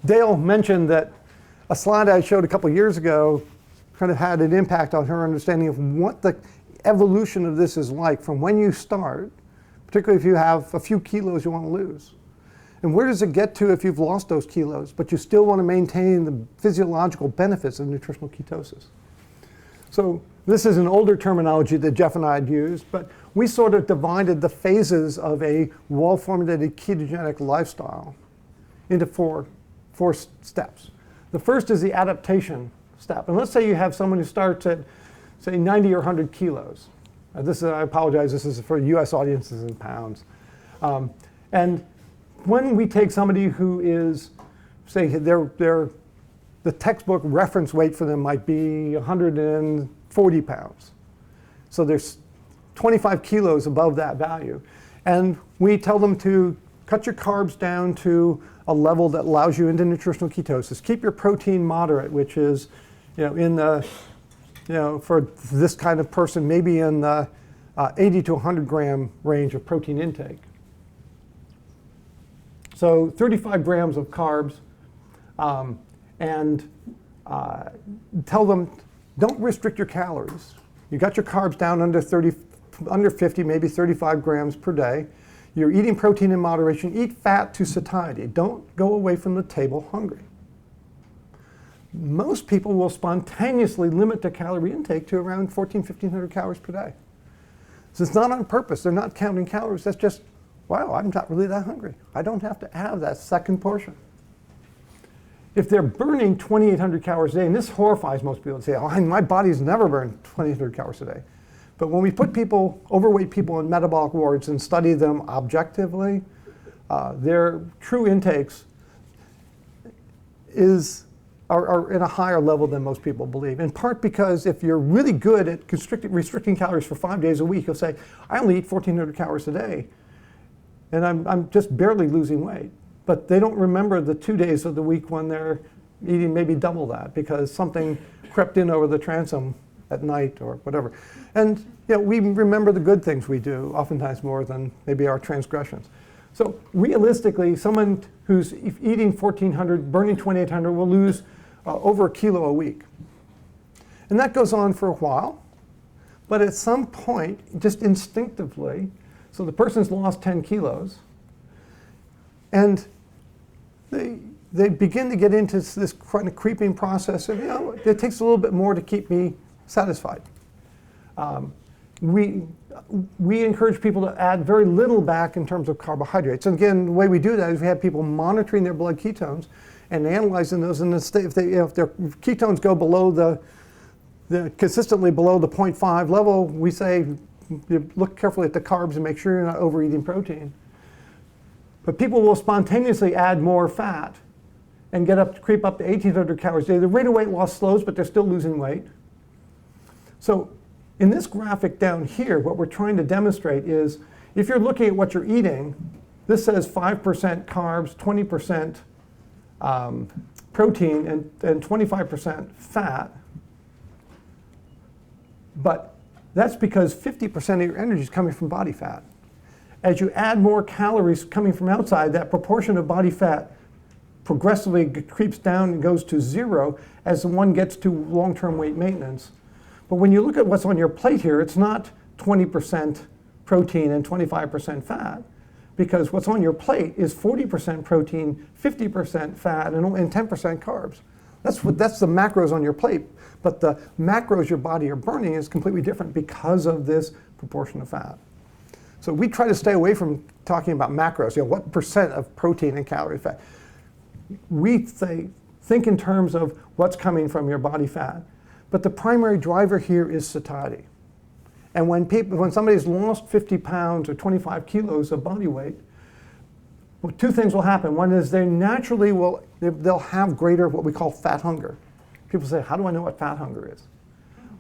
Dale mentioned that a slide I showed a couple years ago kind of had an impact on her understanding of what the evolution of this is like from when you start, particularly if you have a few kilos you want to lose. And where does it get to if you've lost those kilos, but you still want to maintain the physiological benefits of nutritional ketosis? So this is an older terminology that Jeff and I had used, but we sort of divided the phases of a well-formulated ketogenic lifestyle into four steps. The first is the adaptation step. And let's say you have someone who starts at, say, 90 or 100 kilos. I apologize, this is for US audiences in pounds. And when we take somebody who is, say, the textbook reference weight for them might be 140 pounds. So there's 25 kilos above that value. And we tell them to cut your carbs down to a level that allows you into nutritional ketosis. Keep your protein moderate, which is, in the, for this kind of person, maybe in the 80 to 100 gram range of protein intake. So 35 grams of carbs, and tell them, don't restrict your calories. You got your carbs down under 50, maybe 35 grams per day. You're eating protein in moderation. Eat fat to satiety. Don't go away from the table hungry. Most people will spontaneously limit their calorie intake to around 1,500 calories per day. So it's not on purpose. They're not counting calories. That's just, wow, I'm not really that hungry. I don't have to have that second portion. If they're burning 2,800 calories a day, and this horrifies most people to say, oh, my body's never burned 2,800 calories a day. But when we put overweight people in metabolic wards and study them objectively, their true intakes are in a higher level than most people believe. In part because if you're really good at restricting calories for 5 days a week, you'll say, I only eat 1,400 calories a day, and I'm just barely losing weight. But they don't remember the 2 days of the week when they're eating maybe double that because something crept in over the transom at night or whatever. And we remember the good things we do oftentimes more than maybe our transgressions. So realistically, someone who's eating 1,400, burning 2,800 will lose over a kilo a week. And that goes on for a while, but at some point, just instinctively, so the person's lost 10 kilos, and they begin to get into this kind of creeping process of, it takes a little bit more to keep me satisfied. We encourage people to add very little back in terms of carbohydrates. And again, the way we do that is we have people monitoring their blood ketones and analyzing those. And if their ketones go below consistently below the 0.5 level, we say, you look carefully at the carbs and make sure you're not overeating protein. But people will spontaneously add more fat and creep up to 1,800 calories a day. The rate of weight loss slows, but they're still losing weight. So in this graphic down here, what we're trying to demonstrate is if you're looking at what you're eating, this says 5% carbs, 20% protein, and 25% fat. But that's because 50% of your energy is coming from body fat. As you add more calories coming from outside, that proportion of body fat progressively creeps down and goes to zero as one gets to long-term weight maintenance. But when you look at what's on your plate here, it's not 20% protein and 25% fat, because what's on your plate is 40% protein, 50% fat, and 10% carbs. That's the macros on your plate. But the macros your body are burning is completely different because of this proportion of fat. So we try to stay away from talking about macros, what percent of protein and calorie fat. We think in terms of what's coming from your body fat. But the primary driver here is satiety. And when somebody's lost 50 pounds or 25 kilos of body weight, well, two things will happen. One is they naturally they'll have greater what we call fat hunger. People say, how do I know what fat hunger is?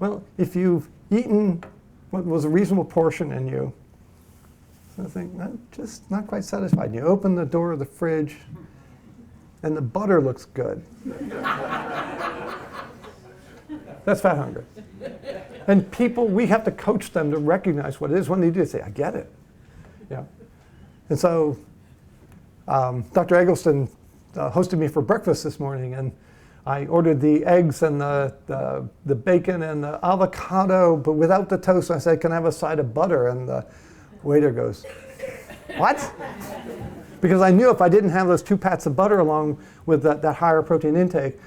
Well, if you've eaten what was a reasonable portion in you, something just not quite satisfied. And you open the door of the fridge and the butter looks good. That's fat hunger. And we have to coach them to recognize what it is. When they do, they say, I get it. Yeah. And so Dr. Eggleston hosted me for breakfast this morning, and I ordered the eggs and the bacon and the avocado, but without the toast. I said, can I have a side of butter? And the waiter goes, what? Because I knew if I didn't have those 2 pats of butter along with that higher protein intake,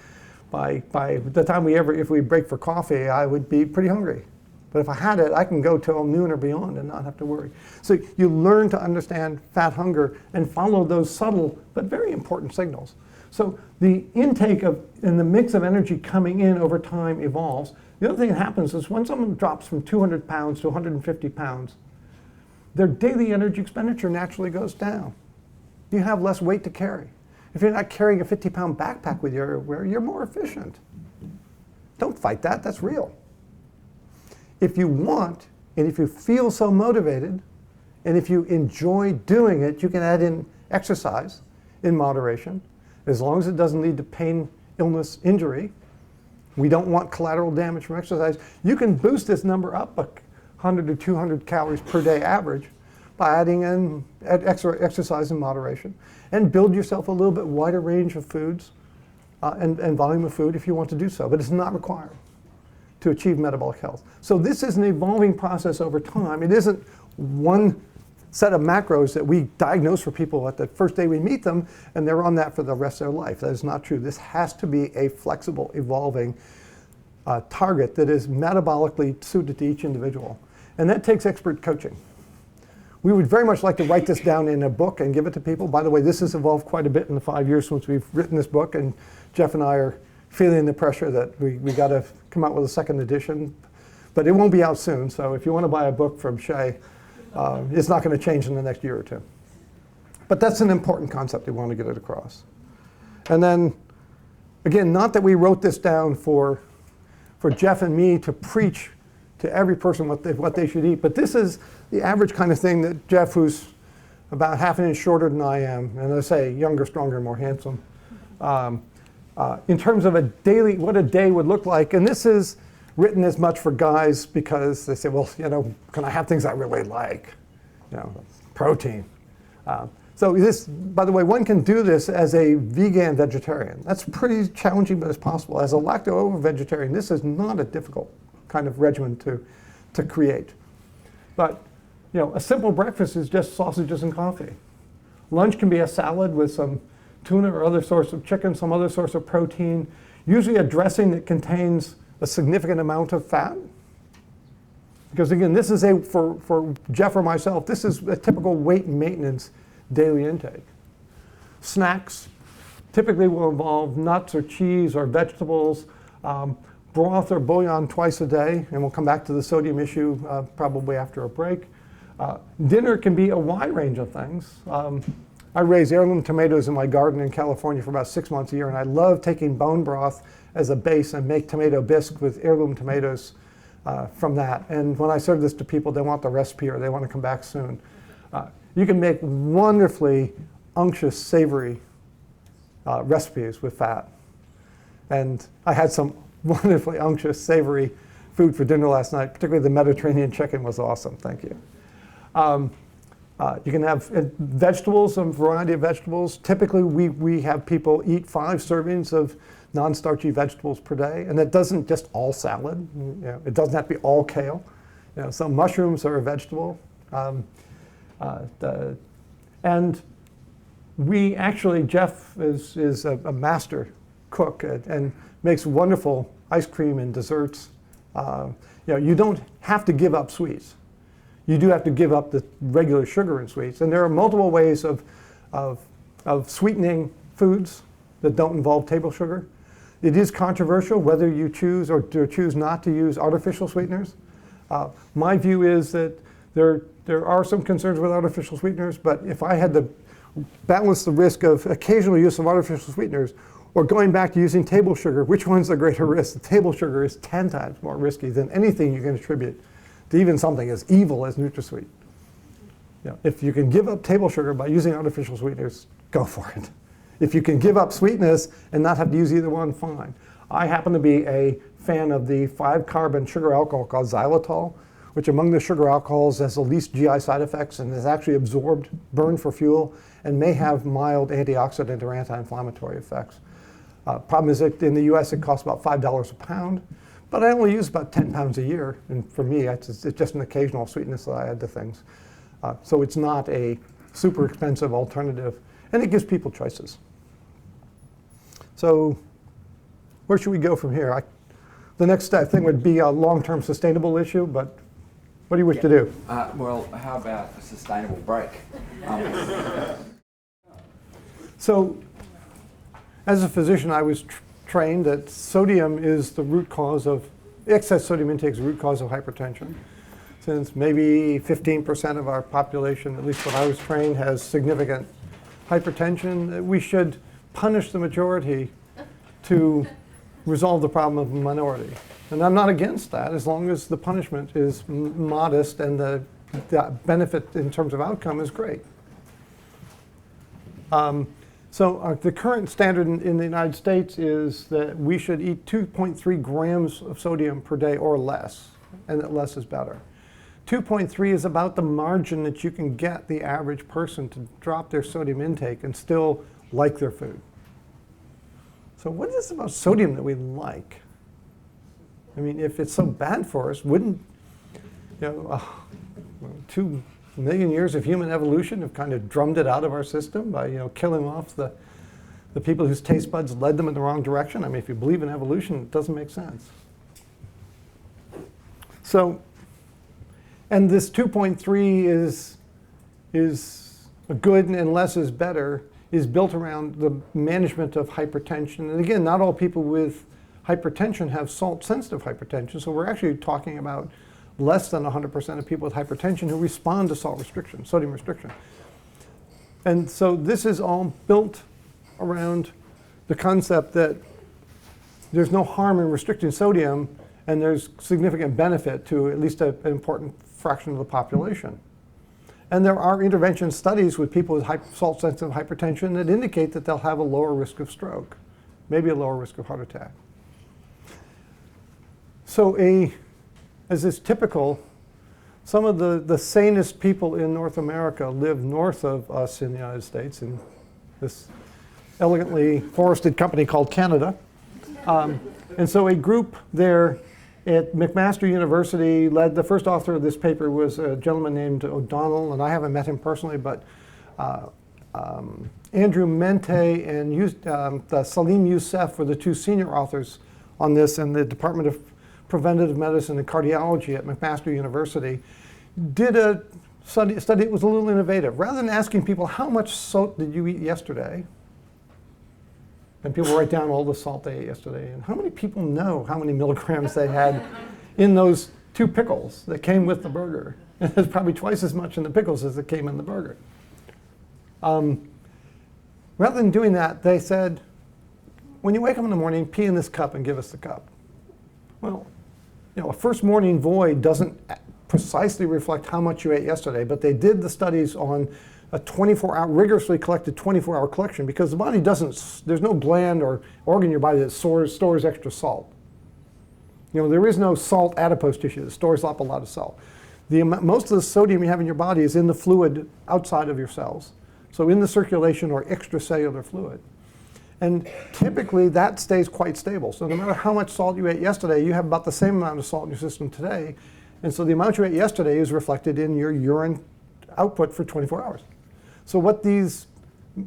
by the time if we break for coffee, I would be pretty hungry. But if I had it, I can go till noon or beyond and not have to worry. So you learn to understand fat hunger and follow those subtle but very important signals. So the intake and the mix of energy coming in over time evolves. The other thing that happens is when someone drops from 200 pounds to 150 pounds, their daily energy expenditure naturally goes down. You have less weight to carry. If you're not carrying a 50-pound backpack with you everywhere, you're more efficient. Don't fight that, that's real. If you want, and if you feel so motivated, and if you enjoy doing it, you can add in exercise in moderation, as long as it doesn't lead to pain, illness, injury. We don't want collateral damage from exercise. You can boost this number up 100 to 200 calories per day average by adding in exercise in moderation, and build yourself a little bit wider range of foods and volume of food if you want to do so, but it's not required to achieve metabolic health. So this is an evolving process over time. It isn't one set of macros that we diagnose for people at the first day we meet them, and they're on that for the rest of their life. That is not true. This has to be a flexible, evolving target that is metabolically suited to each individual. And that takes expert coaching. We would very much like to write this down in a book and give it to people. By the way, this has evolved quite a bit in the 5 years since we've written this book, and Jeff and I are feeling the pressure that we got to come out with a second edition. But it won't be out soon, so if you want to buy a book from Shay, it's not going to change in the next year or two. But that's an important concept. We want to get it across. And then, again, not that we wrote this down for Jeff and me to preach to every person what they should eat, but this is the average kind of thing that Jeff, who's about half an inch shorter than I am, and I say younger, stronger, more handsome, in terms of what a day would look like. And this is written as much for guys because they say, well, can I have things I really like? Protein. So this, by the way, one can do this as a vegan vegetarian. That's pretty challenging, but it's possible. As a lacto-vegetarian, this is not a difficult kind of regimen to create. But a simple breakfast is just sausages and coffee. Lunch can be a salad with some tuna or other source of chicken, some other source of protein, usually a dressing that contains a significant amount of fat. Because again, this is for Jeff or myself, this is a typical weight maintenance daily intake. Snacks typically will involve nuts or cheese or vegetables, broth or bouillon twice a day, and we'll come back to the sodium issue probably after a break. Dinner can be a wide range of things. I raise heirloom tomatoes in my garden in California for about 6 months a year, and I love taking bone broth as a base and make tomato bisque with heirloom tomatoes from that. And when I serve this to people, they want the recipe or they want to come back soon. You can make wonderfully unctuous, savory recipes with fat. And I had some wonderfully unctuous, savory food for dinner last night, particularly the Mediterranean chicken was awesome, thank you. You can have vegetables, a variety of vegetables. Typically, we have people eat 5 servings of non-starchy vegetables per day, and that doesn't just all salad. It doesn't have to be all kale. Some mushrooms are a vegetable. And we actually, Jeff is a master cook and makes wonderful ice cream and desserts. You don't have to give up sweets. You do have to give up the regular sugar and sweets. And there are multiple ways of sweetening foods that don't involve table sugar. It is controversial whether you choose or choose not to use artificial sweeteners. My view is that there are some concerns with artificial sweeteners, but if I had to balance the risk of occasional use of artificial sweeteners or going back to using table sugar, which one's the greater risk? The table sugar is 10 times more risky than anything you can attribute to even something as evil as NutraSweet. If you can give up table sugar by using artificial sweeteners, go for it. If you can give up sweetness and not have to use either one, fine. I happen to be a fan of the 5-carbon sugar alcohol called xylitol, which among the sugar alcohols has the least GI side effects and is actually absorbed, burned for fuel, and may have mild antioxidant or anti-inflammatory effects. Problem is that in the US it costs about $5 a pound, but I only use about 10 pounds a year, and for me it's just an occasional sweetness that I add to things. So it's not a super expensive alternative, and it gives people choices. So where should we go from here? The next thing would be a long-term sustainable issue, but what do you wish to do? Well, how about a sustainable break? So as a physician, I was trained that sodium is the root cause of, excess sodium intake is the root cause of hypertension. Since maybe 15% of our population, at least when I was trained, has significant hypertension, we should punish the majority to resolve the problem of the minority. And I'm not against that as long as the punishment is modest and the benefit in terms of outcome is great. So the current standard in the United States is that we should eat 2.3 grams of sodium per day or less, and that less is better. 2.3 is about the margin that you can get the average person to drop their sodium intake and still like their food. So what is it about sodium that we like? I mean, if it's so bad for us, wouldn't, 2 million years of human evolution have kind of drummed it out of our system by, killing off the people whose taste buds led them in the wrong direction? I mean, if you believe in evolution, it doesn't make sense. So, and this 2.3 is good and less is better, is built around the management of hypertension. And again, not all people with hypertension have salt-sensitive hypertension, so we're actually talking about less than 100% of people with hypertension who respond to salt restriction, sodium restriction. And so this is all built around the concept that there's no harm in restricting sodium, and there's significant benefit to at least an important fraction of the population. And there are intervention studies with people with salt-sensitive hypertension that indicate that they'll have a lower risk of stroke, maybe a lower risk of heart attack. So as is typical, some of the sanest people in North America live north of us in the United States, in this elegantly forested company called Canada. And so a group there at McMaster University led, the first author of this paper was a gentleman named O'Donnell, and I haven't met him personally, but Andrew Mente and Salim Youssef were the two senior authors on this, and the Department of Preventative Medicine and Cardiology at McMaster University did a study that was a little innovative. Rather than asking people, how much salt did you eat yesterday? And people write down all the salt they ate yesterday. And how many people know how many milligrams they had in those 2 pickles that came with the burger? And there's probably twice as much in the pickles as it came in the burger. Rather than doing that, they said, when you wake up in the morning, pee in this cup and give us the cup. Well, a first morning void doesn't precisely reflect how much you ate yesterday, but they did the studies on a 24-hour, rigorously collected 24-hour collection, because the body there's no gland or organ in your body that stores extra salt. There is no salt adipose tissue that stores up a lot of salt. Most of the sodium you have in your body is in the fluid outside of your cells. So in the circulation or extracellular fluid. And typically that stays quite stable. So no matter how much salt you ate yesterday, you have about the same amount of salt in your system today. And so the amount you ate yesterday is reflected in your urine output for 24 hours. So what these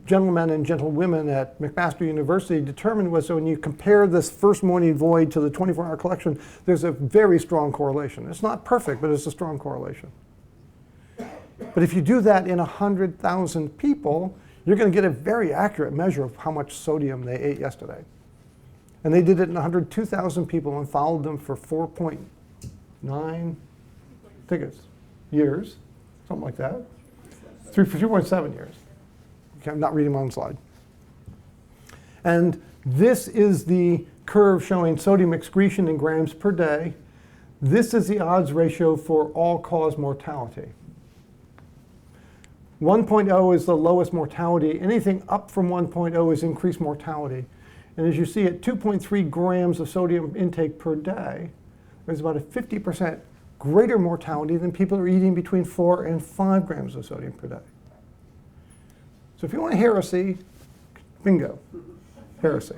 gentlemen and gentlewomen at McMaster University determined was that when you compare this first morning void to the 24-hour collection, there's a very strong correlation. It's not perfect, but it's a strong correlation. But if you do that in 100,000 people, you're going to get a very accurate measure of how much sodium they ate yesterday. And they did it in 102,000 people and followed them for 4.9, I think it's years, something like that. 3.7 years. Okay, I'm not reading my own slide. And this is the curve showing sodium excretion in grams per day. This is the odds ratio for all-cause mortality. 1.0 is the lowest mortality. Anything up from 1.0 is increased mortality. And as you see, at 2.3 grams of sodium intake per day, there's about a 50% greater mortality than people who are eating between 4 and 5 grams of sodium per day. So if you want heresy, bingo, heresy.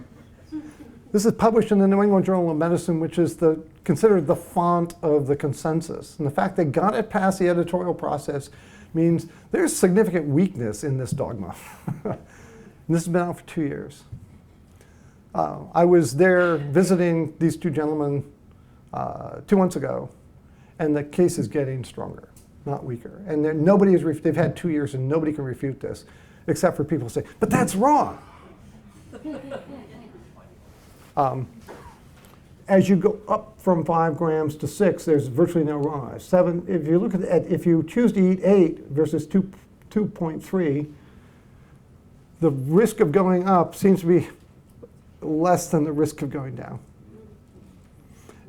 This is published in the New England Journal of Medicine, which is considered the font of the consensus. And the fact they got it past the editorial process means there's significant weakness in this dogma. And this has been out for 2 years. I was there visiting these two gentlemen 2 months ago, and the case is getting stronger, not weaker. And they've had 2 years and nobody can refute this, except for people who say, but that's wrong. As you go up from 5 grams to 6, there's virtually no rise. 7, if you look if you choose to eat 8 versus 2.3, the risk of going up seems to be less than the risk of going down.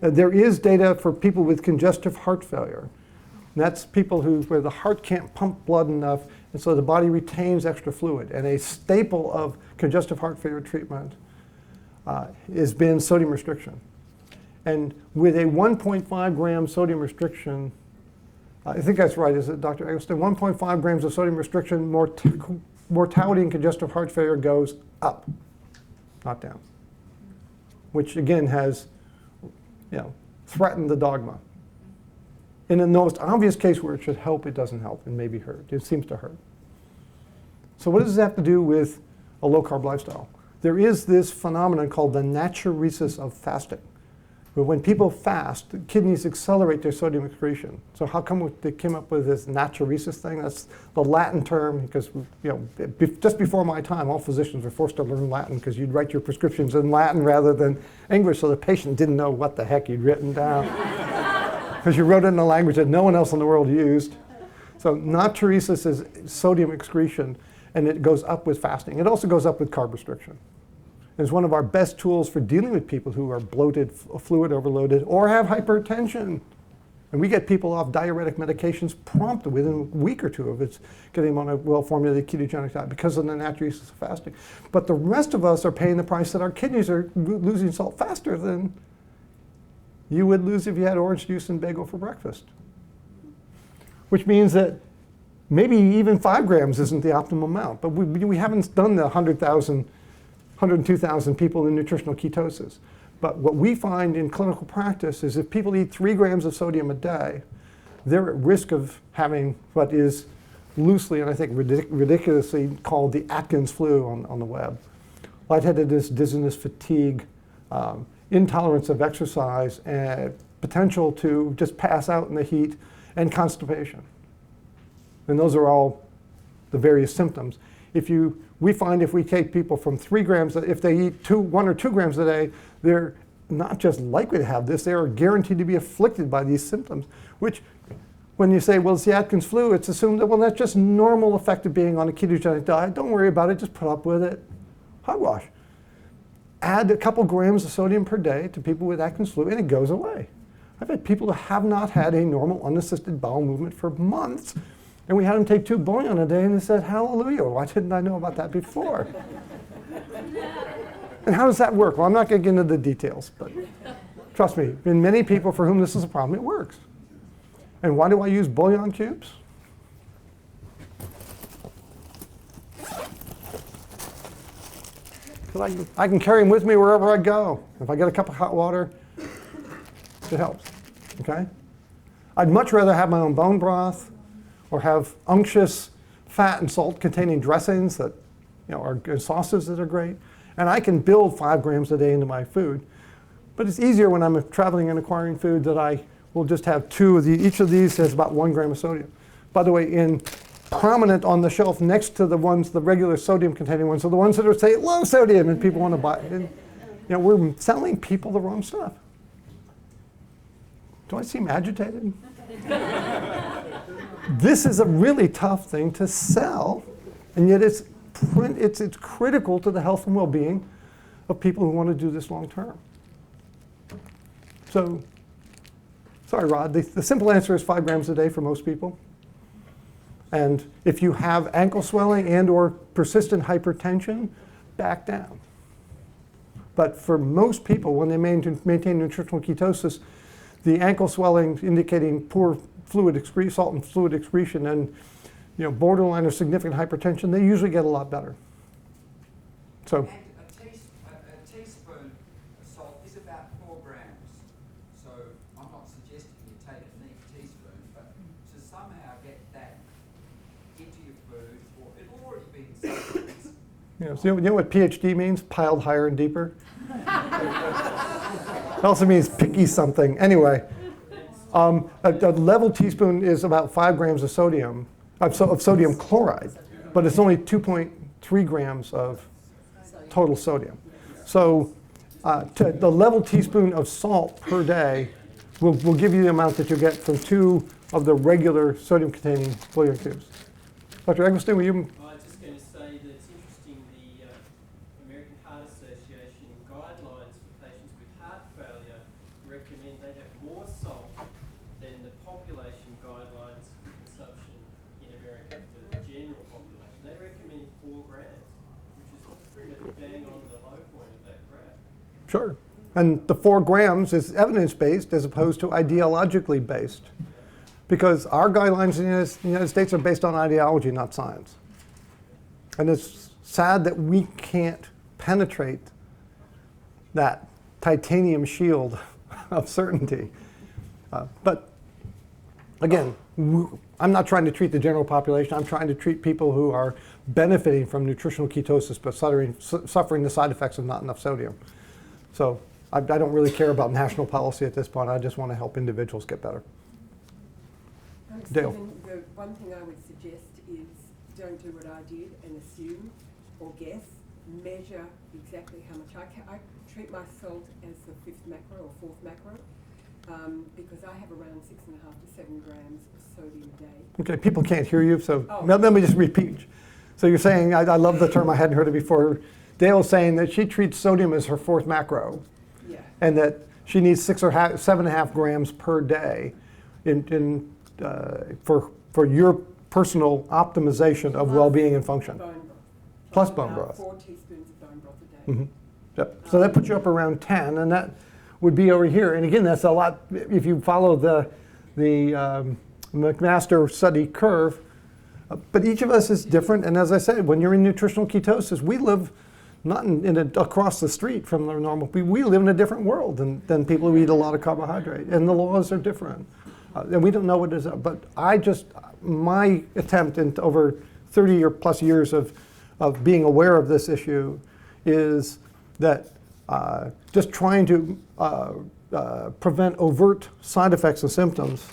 There is data for people with congestive heart failure. And that's people where the heart can't pump blood enough, and so the body retains extra fluid. And a staple of congestive heart failure treatment has been sodium restriction. And with a 1.5 gram sodium restriction, I think that's right, is it, Dr. Eggleston? 1.5 grams of sodium restriction, mortality in congestive heart failure goes up, not down, which again has threatened the dogma. In the most obvious case where it should help, it doesn't help and maybe hurt. It seems to hurt. So what does this have to do with a low-carb lifestyle? There is this phenomenon called the natriuresis of fasting. But when people fast, the kidneys accelerate their sodium excretion. So how come they came up with this natriuresis thing? That's the Latin term, because just before my time, all physicians were forced to learn Latin because you'd write your prescriptions in Latin rather than English, so the patient didn't know what the heck you'd written down. Because you wrote it in a language that no one else in the world used. So natriuresis is sodium excretion, and it goes up with fasting. It also goes up with carb restriction. It's one of our best tools for dealing with people who are bloated, fluid overloaded, or have hypertension. And we get people off diuretic medications promptly within a week or two of getting them on a well-formulated ketogenic diet because of the natriuresis of fasting. But the rest of us are paying the price that our kidneys are losing salt faster than you would lose if you had orange juice and bagel for breakfast. Which means that maybe even 5 grams isn't the optimal amount. But we haven't done the 102,000 people in nutritional ketosis. But what we find in clinical practice is if people eat 3 grams of sodium a day, they're at risk of having what is loosely, and I think ridiculously, called the Atkins flu on the web. Lightheadedness, dizziness, fatigue, intolerance of exercise, and potential to just pass out in the heat, and constipation. And those are all the various symptoms. We find if we take people from 3 grams, if they eat 1 or 2 grams a day, they're not just likely to have this, they are guaranteed to be afflicted by these symptoms, which when you say, well, it's the Atkins flu, it's assumed that, well, that's just normal effect of being on a ketogenic diet. Don't worry about it, just put up with it. Hogwash. Add a couple grams of sodium per day to people with Atkins flu, and it goes away. I've had people who have not had a normal unassisted bowel movement for months, and we had them take 2 bouillon a day, and they said, hallelujah, why didn't I know about that before? And how does that work? Well, I'm not going to get into the details, but trust me, in many people for whom this is a problem, it works. And why do I use bouillon cubes? Because I can carry them with me wherever I go. If I get a cup of hot water, it helps, okay? I'd much rather have my own bone broth or have unctuous fat and salt containing dressings that are sauces that are great. And I can build 5 grams a day into my food. But it's easier when I'm traveling and acquiring food that I will just have 2 of these. Each of these has about 1 gram of sodium. By the way, prominent on the shelf next to the regular sodium containing ones, are the ones that are, say, low sodium, and people want to buy it. And, we're selling people the wrong stuff. Do I seem agitated? This is a really tough thing to sell, and yet it's critical to the health and well-being of people who want to do this long term. So, sorry, Rod, the simple answer is 5 grams a day for most people. And if you have ankle swelling and or persistent hypertension, back down. But for most people, when they maintain nutritional ketosis, the ankle swelling indicating poor salt and fluid excretion, and borderline or significant hypertension, they usually get a lot better. So. And a teaspoon of salt is about 4 grams. So I'm not suggesting you take a neat teaspoon, but to somehow get that into your food, or it'll already be in supplements. So you know what PhD means? Piled higher and deeper. It also means picky something. Anyway, a level teaspoon is about 5 grams of sodium, of sodium chloride, but it's only 2.3 grams of total sodium. So the level teaspoon of salt per day will give you the amount that you get from 2 of the regular sodium-containing bouillon cubes. Dr. Eggleston, were you? I was just going to say that it's interesting, the American Heart Association guidelines for patients with heart failure recommend they have more salt than the population guidelines for consumption in America for the general population. They recommend 4 grams, which is pretty much bang on the low point of that graph. Sure. And the 4 grams is evidence-based as opposed to ideologically based, because our guidelines in the United States are based on ideology, not science. And it's sad that we can't penetrate that titanium shield of certainty. But again, I'm not trying to treat the general population. I'm trying to treat people who are benefiting from nutritional ketosis but suffering the side effects of not enough sodium. So I don't really care about national policy at this point. I just want to help individuals get better. Dale. Stephen, the one thing I would suggest is don't do what I did and assume or guess. Measure exactly how much. I treat my salt as the 5th macro or 4th macro because I have around 6.5 to 7 grams of sodium a day. Okay, people can't hear you, so let me just repeat. So you're saying, I love the term, I hadn't heard it before. Dale's saying that she treats sodium as her 4th macro, Yeah. and that she needs 7.5 grams per day for your personal optimization of well-being and function. Bone broth. Plus bone broth. 4 teaspoons of bone broth a day. Mm-hmm. Yep. So that puts you up around 10, and that would be over here. And again, that's a lot. If you follow the McMaster study curve, but each of us is different. And as I said, when you're in nutritional ketosis, we live not across the street from the normal. We live in a different world than people who eat a lot of carbohydrate, and the laws are different. And we don't know what it is, but my attempt in over 30 or plus years of being aware of this issue is that just trying to prevent overt side effects and symptoms,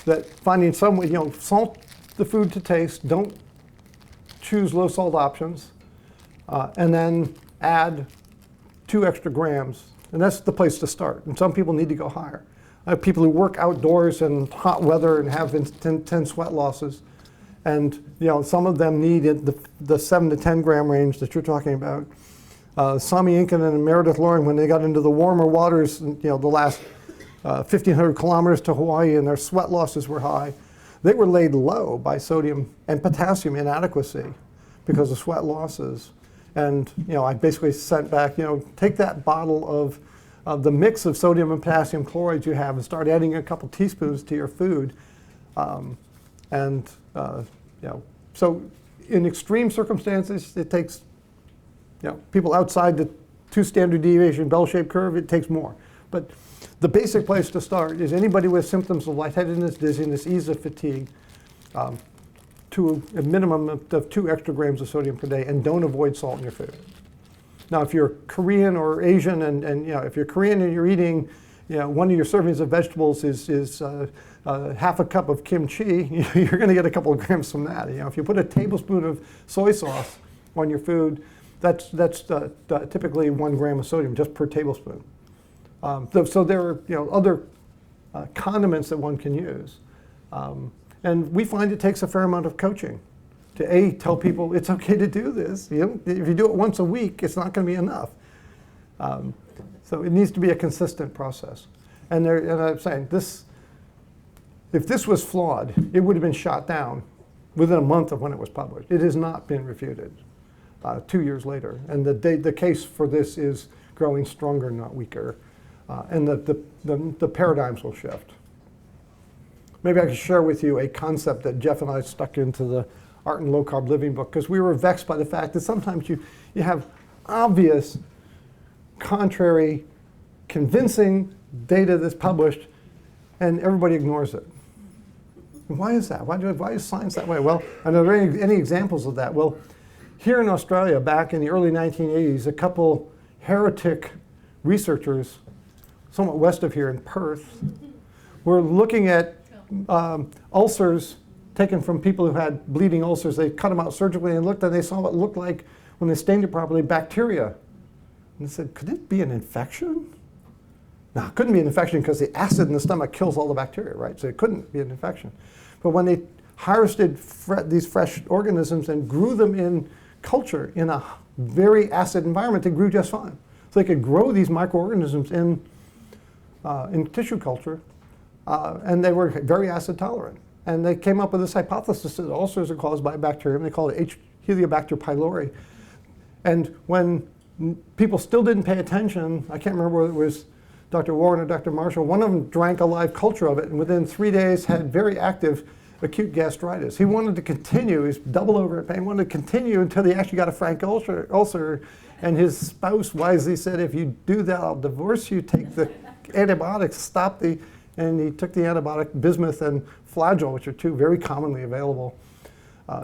that finding some way, salt the food to taste, don't choose low salt options, and then add 2 extra grams. And that's the place to start. And some people need to go higher. I have people who work outdoors in hot weather and have intense sweat losses. And some of them need the 7 to 10 gram range that you're talking about. Sami Inken and Meredith Loring, when they got into the warmer waters, the last 1,500 kilometers to Hawaii, and their sweat losses were high, they were laid low by sodium and potassium inadequacy because of sweat losses. And I basically sent back, take that bottle of the mix of sodium and potassium chlorides you have and start adding a couple teaspoons to your food. So in extreme circumstances, it takes, people outside the 2 standard deviation bell-shaped curve, it takes more. But the basic place to start is anybody with symptoms of lightheadedness, dizziness, ease of fatigue, to a minimum of 2 extra grams of sodium per day, and don't avoid salt in your food. Now, if you're Korean or Asian, and if you're Korean and you're eating, one of your servings of vegetables is half a cup of kimchi, you're going to get a couple of grams from that. If you put a tablespoon of soy sauce on your food, that's typically 1 gram of sodium just per tablespoon. So there are other condiments that one can use, and we find it takes a fair amount of coaching to tell people it's okay to do this. If you do it once a week, it's not going to be enough. So it needs to be a consistent process. And I'm saying this, if this was flawed, it would have been shot down within a month of when it was published. It has not been refuted 2 years later. And the case for this is growing stronger, not weaker. And the paradigms will shift. maybe I could share with you a concept that Jeff and I stuck into the Art and Low Carb Living book, because we were vexed by the fact that sometimes you have obvious, contrary, convincing data that's published, and everybody ignores it. And why is that? Why is science that way? Well, are there any examples of that? Well, here in Australia, back in the early 1980s, a couple heretic researchers, somewhat west of here in Perth, were looking at ulcers taken from people who had bleeding ulcers. They cut them out surgically and looked, and they saw what it looked like when they stained it properly, bacteria. And they said, could it be an infection? No, it couldn't be an infection because the acid in the stomach kills all the bacteria, right? So it couldn't be an infection. But when they harvested these fresh organisms and grew them in culture in a very acid environment, they grew just fine. So they could grow these microorganisms in tissue culture, and they were very acid tolerant. And they came up with this hypothesis that ulcers are caused by a bacterium. They call it Helicobacter pylori. And when people still didn't pay attention, I can't remember whether it was Dr. Warren or Dr. Marshall, one of them drank a live culture of it, and within 3 days had very active acute gastritis. He wanted to continue, he's double over at pain, wanted to continue until he actually got a frank ulcer, and his spouse wisely said, if you do that, I'll divorce you, take the antibiotics, and he took the antibiotic bismuth and flagyl, which are two very commonly available,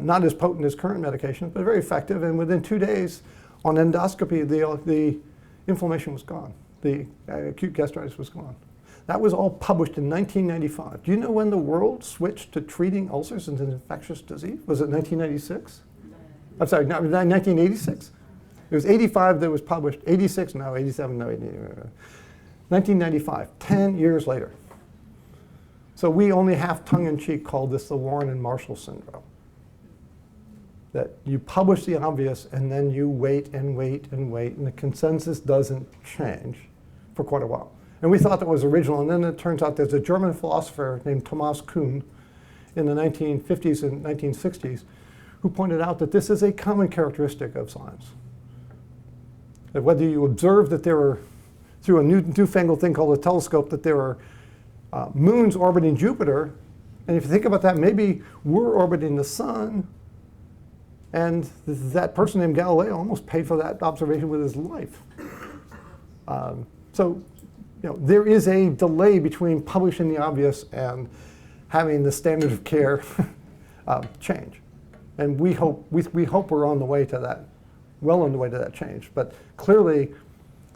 not as potent as current medications, but very effective, and within 2 days, on endoscopy, the inflammation was gone. The acute gastritis was gone. That was all published in 1995. Do you know when the world switched to treating ulcers as an infectious disease? Was it 1996? I'm sorry, 1986? It was 85 that was published, 86, no, 87, no, 1995, 10 years later. So we only half tongue-in-cheek called this the Warren and Marshall syndrome. That you publish the obvious and then you wait and wait and wait, and the consensus doesn't change for quite a while. And we thought that was original, and then it turns out there's a German philosopher named Thomas Kuhn in the 1950s and 1960s who pointed out that this is a common characteristic of science. That whether you observe that there are, through a newfangled thing called a telescope, that there are moons orbiting Jupiter, and if you think about that, maybe we're orbiting the sun, and that person named Galileo almost paid for that observation with his life. So, there is a delay between publishing the obvious and having the standard of care change. And we hope we're on the way to that, well on the way to that change. But clearly,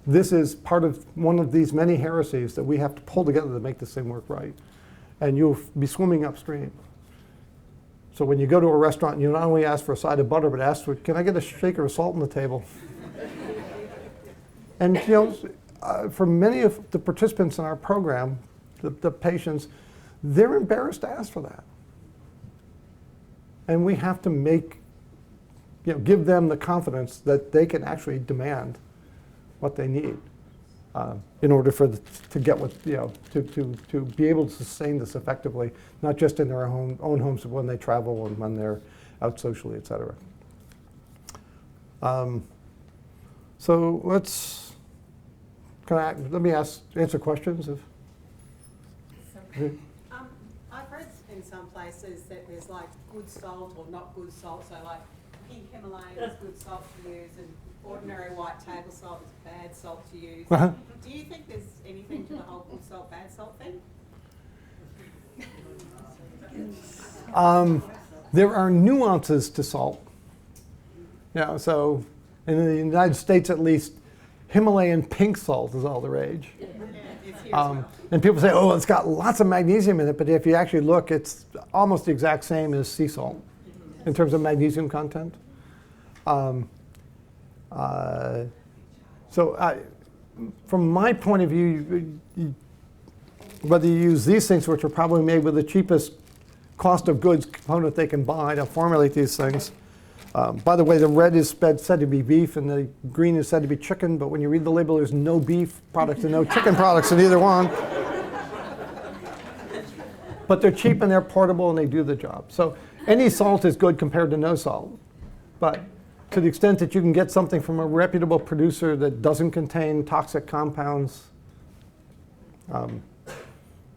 this is part of one of these many heresies that we have to pull together to make this thing work right. And you'll be swimming upstream. So when you go to a restaurant, you not only ask for a side of butter, but ask for, can I get a shaker of salt on the table? And for many of the participants in our program, the patients, they're embarrassed to ask for that. And we have to give them the confidence that they can actually demand what they need in order to get what, to be able to sustain this effectively, not just in their own homes, but when they travel and when they're out socially, et cetera. So let me answer questions. I've read in some places that there's like good salt or not good salt, so like pink Himalayan is good salt to use and ordinary white table salt is bad salt to use. Uh-huh. Do you think there's anything to the whole good salt, bad salt thing? There are nuances to salt. So in the United States at least, Himalayan pink salt is all the rage. And people say, oh, it's got lots of magnesium in it, but if you actually look, it's almost the exact same as sea salt in terms of magnesium content. From my point of view, whether you use these things, which are probably made with the cheapest cost of goods component they can buy to formulate these things. By the way, the red is said to be beef and the green is said to be chicken, but when you read the label, there's no beef products and no chicken products in either one. But they're cheap and they're portable and they do the job. So any salt is good compared to no salt. But to the extent that you can get something from a reputable producer that doesn't contain toxic compounds, I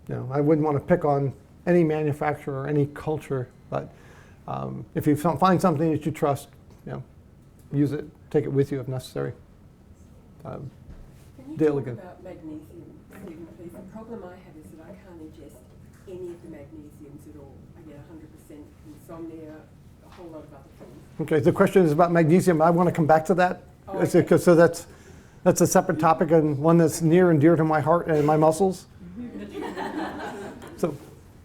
wouldn't want to pick on any manufacturer, any culture. But if you find something that you trust, use it, take it with you if necessary. Can you Daily talk good. about magnesium, Stephen, please? The problem I have is that I can't ingest any of the magnesiums at all. I get 100% insomnia, a whole lot of other things. Okay, the question is about magnesium. I want to come back to that. Oh, okay. So that's a separate topic and one that's near and dear to my heart and my muscles. So,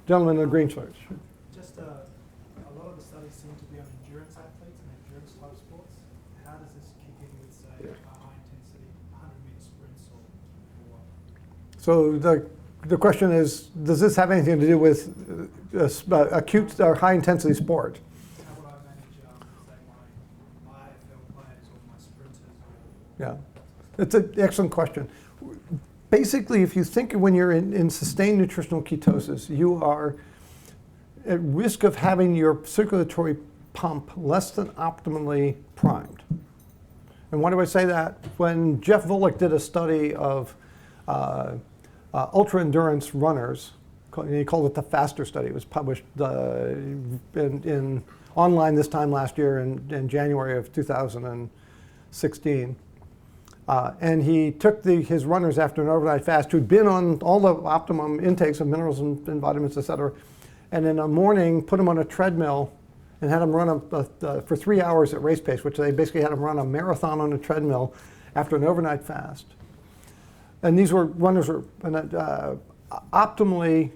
gentlemen in the green shirts. Just a lot of the studies seem to be on endurance athletes and endurance type sports. How does this kick in with, say, a high intensity 100-meter sprints or what? So the question is, does this have anything to do with acute or high intensity sport? How would I manage, say, my AFL players or my sprinters? Yeah, it's an excellent question. Basically, if you think when you're in sustained nutritional ketosis, you are at risk of having your circulatory pump less than optimally primed. And why do I say that? When Jeff Volek did a study of ultra endurance runners, he called it the FASTER study. It was published in online this time last year in January of 2016. And he took his runners after an overnight fast who'd been on all the optimum intakes of minerals and vitamins, et cetera, and in the morning put them on a treadmill and had them run for 3 hours at race pace, which they basically had them run a marathon on a treadmill after an overnight fast. And these runners were optimally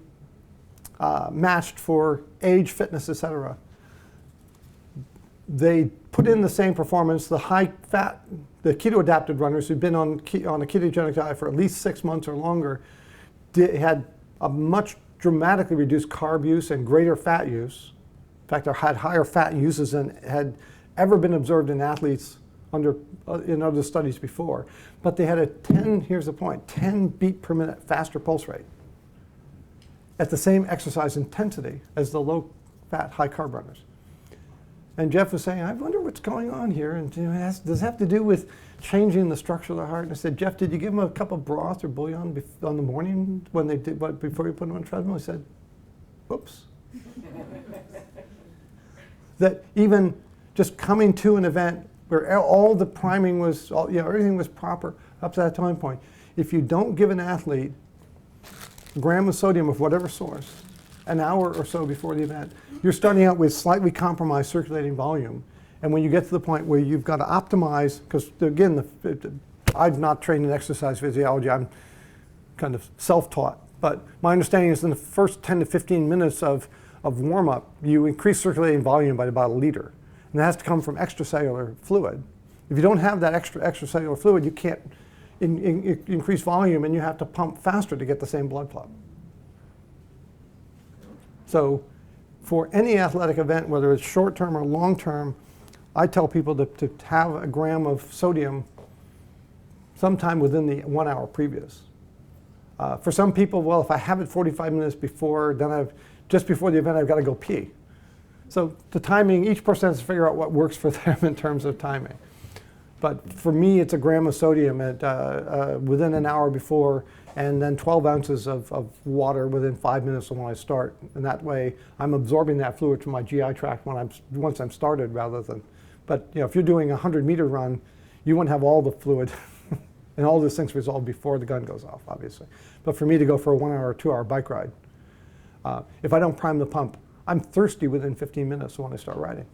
matched for age, fitness, et cetera. They put in the same performance. The high fat, the keto adapted runners who'd been on a ketogenic diet for at least 6 months or longer had a much dramatically reduced carb use and greater fat use. In fact, they had higher fat uses than had ever been observed in athletes in other studies before. But they had here's the point, 10 beat per minute faster pulse rate at the same exercise intensity as the low fat, high carb runners. And Jeff was saying, I wonder what's going on here. And does it have to do with changing the structure of the heart? And I said, Jeff, did you give them a cup of broth or bouillon on the morning when they did before you put them on the treadmill? He said, whoops. That even just coming to an event where all the priming was, everything was proper up to that time point. If you don't give an athlete a gram of sodium of whatever source, an hour or so before the event, you're starting out with slightly compromised circulating volume. And when you get to the point where you've got to optimize, because again, I've not trained in exercise physiology, I'm kind of self-taught. But my understanding is in the first 10 to 15 minutes of warm-up, you increase circulating volume by about 1 liter. And that has to come from extracellular fluid. If you don't have that extracellular fluid, you can't increase volume, and you have to pump faster to get the same blood flow. So for any athletic event, whether it's short-term or long-term, I tell people to have a gram of sodium sometime within the 1 hour previous. For some people, well, if I have it 45 minutes before, then just before the event, I've got to go pee. So the timing, each person has to figure out what works for them in terms of timing. But for me, it's a gram of sodium within an hour before, and then 12 ounces of water within 5 minutes of when I start. And that way, I'm absorbing that fluid from my GI tract once I'm started rather than, but if you're doing a 100-meter run, you want to have all the fluid and all those things resolved before the gun goes off, obviously. But for me to go for a 1 hour or 2 hour bike ride, if I don't prime the pump, I'm thirsty within 15 minutes when I start riding.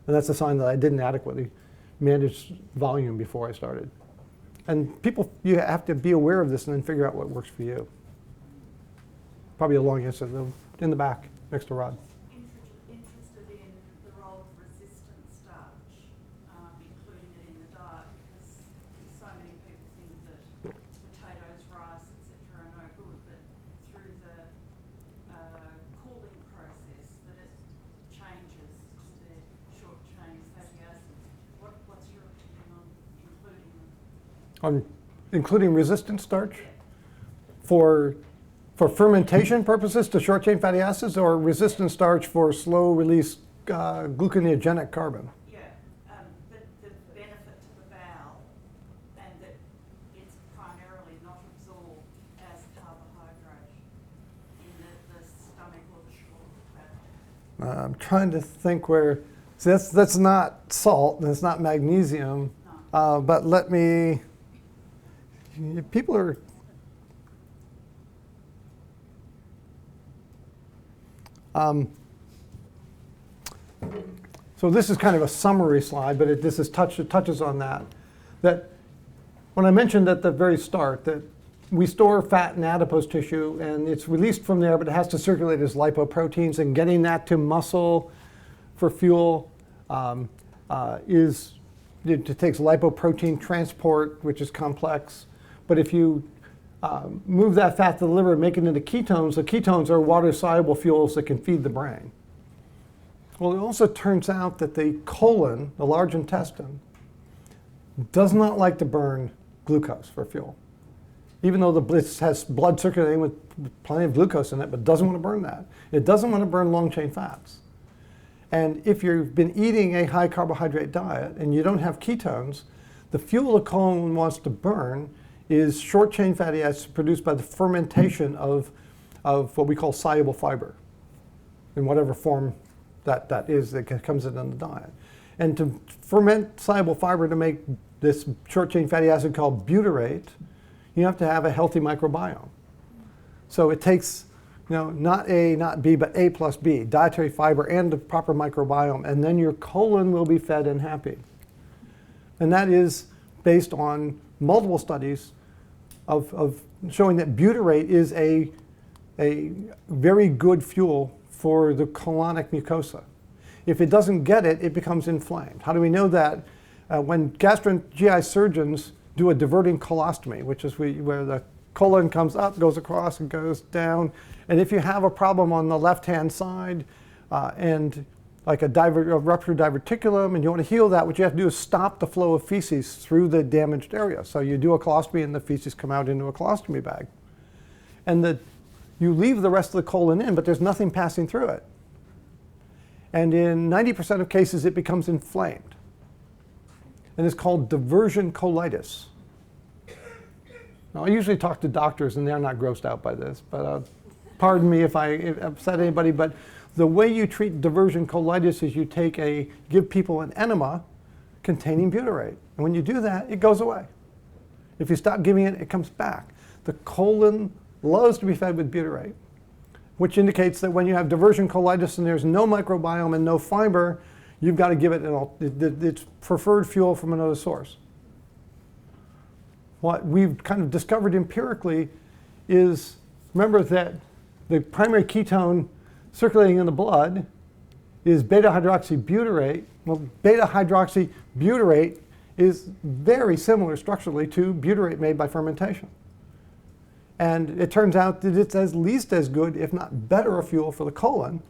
And that's a sign that I didn't adequately manage volume before I started. And people, you have to be aware of this and then figure out what works for you. Probably a long answer, though, in the back, next to Rod. Interested in the role of resistant starch, including it in the diet, because so many people think that potatoes, rice, etc. are no good, but through the cooling process that it changes to the short-chain fatty acids. What's your opinion on including them? On including resistant starch for fermentation purposes to short chain fatty acids, or resistant starch for slow release gluconeogenic carbon? Yeah, the benefit to the bowel, and that it's primarily not absorbed as carbohydrate in the stomach or I'm trying to think where, see, that's not salt, and it's not magnesium, but let me, people are, so this is kind of a summary slide, but it touches on that. That when I mentioned at the very start that we store fat in adipose tissue and it's released from there, but it has to circulate as lipoproteins, and getting that to muscle for fuel it takes lipoprotein transport, which is complex. But if you move that fat to the liver and make it into ketones, the ketones are water-soluble fuels that can feed the brain. Well, it also turns out that the colon, the large intestine, does not like to burn glucose for fuel. Even though it has blood circulating with plenty of glucose in it, but doesn't want to burn that. It doesn't want to burn long-chain fats. And if you've been eating a high carbohydrate diet and you don't have ketones, the fuel the colon wants to burn is short-chain fatty acids produced by the fermentation of what we call soluble fiber, in whatever form that is that comes in the diet. And to ferment soluble fiber to make this short-chain fatty acid called butyrate, you have to have a healthy microbiome. So it takes, not A, not B, but A plus B, dietary fiber and the proper microbiome, and then your colon will be fed and happy. And that is based on multiple studies of showing that butyrate is a very good fuel for the colonic mucosa. If it doesn't get it, it becomes inflamed. How do we know that? When GI surgeons do a diverting colostomy, which is where the colon comes up, goes across, and goes down. And if you have a problem on the left-hand side and like a ruptured diverticulum, and you want to heal that, what you have to do is stop the flow of feces through the damaged area. So you do a colostomy and the feces come out into a colostomy bag. And you leave the rest of the colon in, but there's nothing passing through it. And in 90% of cases, it becomes inflamed. And it's called diversion colitis. Now, I usually talk to doctors, and they're not grossed out by this, but pardon me if I upset anybody, but the way you treat diversion colitis is you give people an enema containing butyrate. And when you do that, it goes away. If you stop giving it, it comes back. The colon loves to be fed with butyrate, which indicates that when you have diversion colitis and there's no microbiome and no fiber, you've got to give it its preferred fuel from another source. What we've kind of discovered empirically is, remember that the primary ketone circulating in the blood is beta-hydroxybutyrate. Well, beta-hydroxybutyrate is very similar structurally to butyrate made by fermentation. And it turns out that it's at least as good, if not better, a fuel for the colon.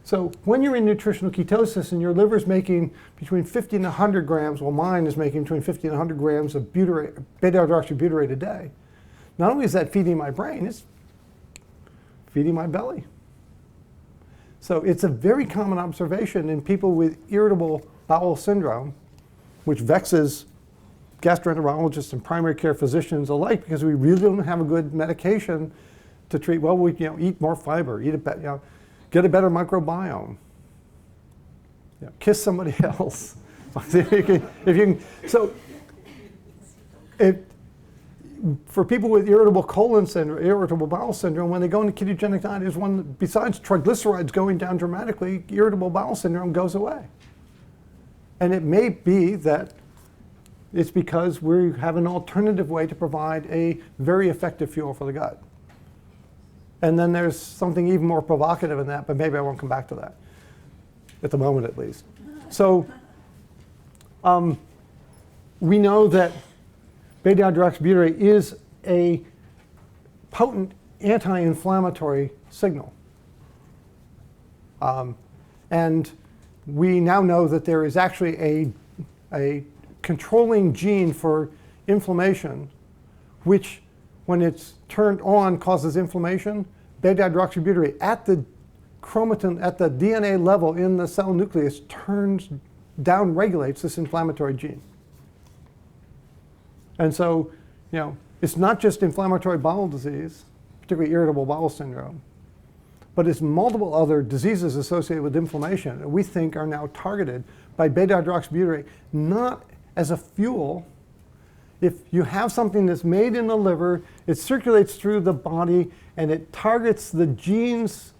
So when you're in nutritional ketosis and your liver's making between 50 and 100 grams, well, mine is making between 50 and 100 grams of beta-hydroxybutyrate a day, not only is that feeding my brain, it's feeding my belly. So it's a very common observation in people with irritable bowel syndrome, which vexes gastroenterologists and primary care physicians alike, because we really don't have a good medication to treat. Well, we eat more fiber, get a better microbiome, kiss somebody else. For people with irritable colon syndrome, irritable bowel syndrome, when they go into ketogenic diet, is one, besides triglycerides going down dramatically, irritable bowel syndrome goes away. And it may be that it's because we have an alternative way to provide a very effective fuel for the gut. And then there's something even more provocative in that, but maybe I won't come back to that, at the moment at least. So we know that beta-hydroxybutyrate is a potent anti-inflammatory signal. And we now know that there is actually a controlling gene for inflammation, which, when it's turned on, causes inflammation. Beta-hydroxybutyrate at the chromatin, at the DNA level in the cell nucleus, down-regulates this inflammatory gene. And so, it's not just inflammatory bowel disease, particularly irritable bowel syndrome, but it's multiple other diseases associated with inflammation that we think are now targeted by beta-hydroxybutyrate, not as a fuel. If you have something that's made in the liver, it circulates through the body and it targets the genes,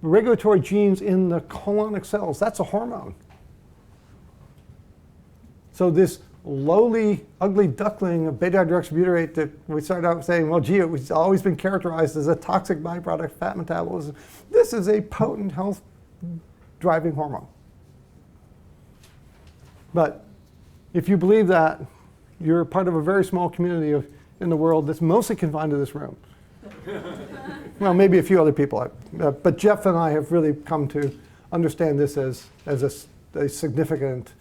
regulatory genes in the colonic cells. That's a hormone. So this lowly, ugly duckling of beta-hydroxybutyrate that we started out saying, well, gee, it's always been characterized as a toxic byproduct, fat metabolism. This is a potent health-driving hormone. But if you believe that, you're part of a very small community in the world that's mostly confined to this room. Well, maybe a few other people. But Jeff and I have really come to understand this as a significant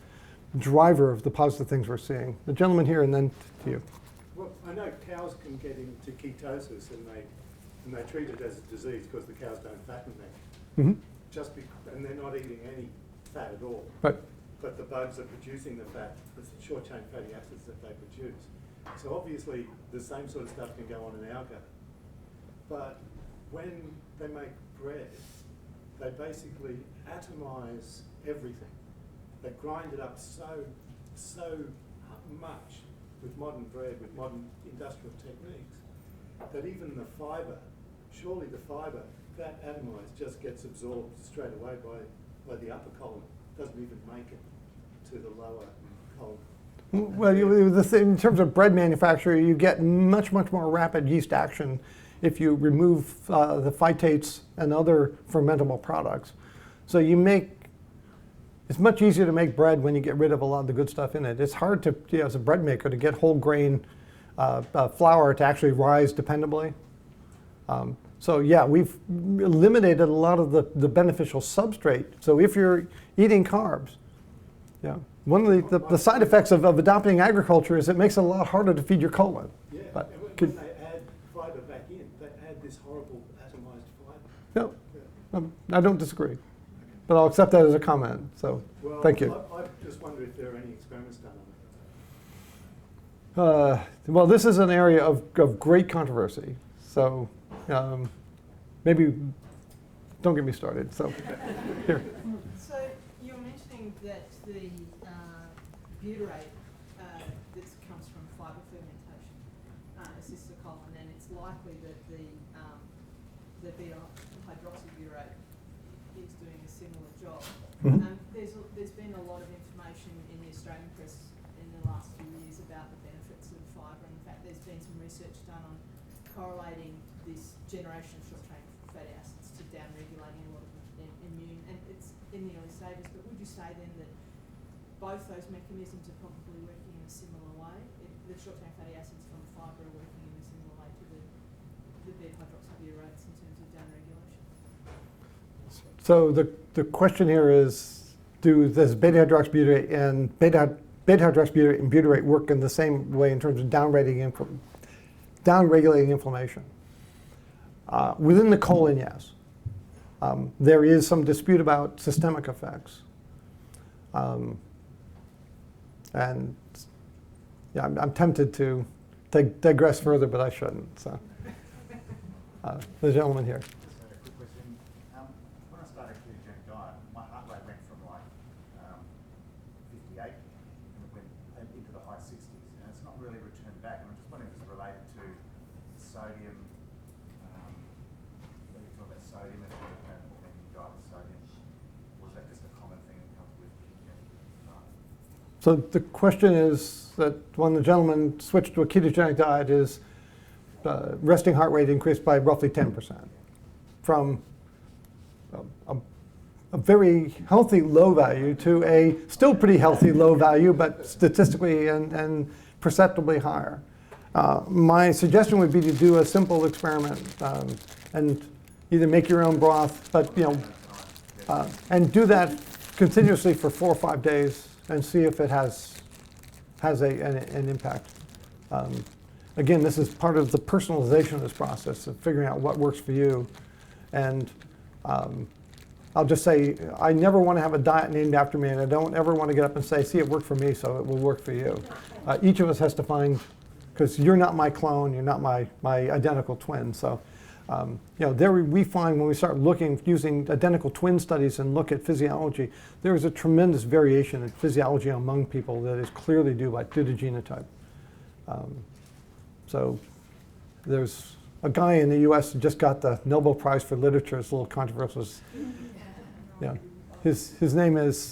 driver of the positive things we're seeing. The gentleman here and then to you. Well, I know cows can get into ketosis and they treat it as a disease because the cows don't fatten them. Mm-hmm. And they're not eating any fat at all. Right. But the bugs are producing the fat, the short-chain fatty acids that they produce. So obviously the same sort of stuff can go on in our gut. But when they make bread, they basically atomize everything. They grind it up so much with modern bread, with modern industrial techniques, that even the fiber, surely the fiber, that atomized just gets absorbed straight away by the upper colon. Doesn't even make it to the lower colon. Well, in terms of bread manufacture, you get much more rapid yeast action if you remove the phytates and other fermentable products. So it's much easier to make bread when you get rid of a lot of the good stuff in it. It's hard to, as a bread maker, to get whole grain flour to actually rise dependably. So yeah, we've eliminated a lot of the beneficial substrate. So if you're eating carbs, yeah, one of the side effects of adopting agriculture is it makes it a lot harder to feed your colon. Yeah, but when they add fiber back in, they add this horrible atomized fiber. No, I don't disagree, but I'll accept that as a comment. So thank you. I just wonder if there are any experiments done on that. Well, this is an area of great controversy. So maybe don't get me started. So here. So you're mentioning that the butyrate that comes from fiber fermentation assists the colon, and it's likely that the beta-hydroxybutyrate is doing a similar job. Mm-hmm. There's been a lot of information in the Australian press in the last few years about the benefits of fibre. In fact, there's been some research done on correlating this generation of short-chain fatty acids to down-regulating a lot of immune, and it's in the early stages, but would you say then that both those mechanisms are probably working in a similar way? The short-chain fatty acids from fibre are working in a similar way to the beta-hydroxybutyrates in terms of down-regulation? So the question here is, does beta-hydroxybutyrate and beta-hydroxybutyrate and butyrate work in the same way in terms of down-regulating inflammation? Within the colon, yes. There is some dispute about systemic effects. And yeah, I'm tempted to digress further, but I shouldn't. So, the gentleman here. Just a quick question. When I started a ketogenic diet, my heart rate went from like 58 and it went into the high 60s, and it's not really returned back. And I'm just wondering if it's related to sodium. When you talk about sodium and when you diet with sodium, or is that just a common thing that comes with ketogenic diet? So the question is that when the gentleman switched to a ketogenic diet, is resting heart rate increased by roughly 10% from a very healthy low value to a still pretty healthy low value, but statistically and perceptibly higher. My suggestion would be to do a simple experiment and either make your own broth, but and do that continuously for 4 or 5 days and see if it has an impact. Again, this is part of the personalization of this process of figuring out what works for you. And I'll just say, I never want to have a diet named after me, and I don't ever want to get up and say, see, it worked for me, so it will work for you. Each of us has to find, because you're not my clone, you're not my identical twin. So There we find when we start looking, using identical twin studies and look at physiology, there is a tremendous variation in physiology among people that is clearly due to genotype. So there's a guy in the US who just got the Nobel Prize for Literature. It's a little controversial. Yeah. His name is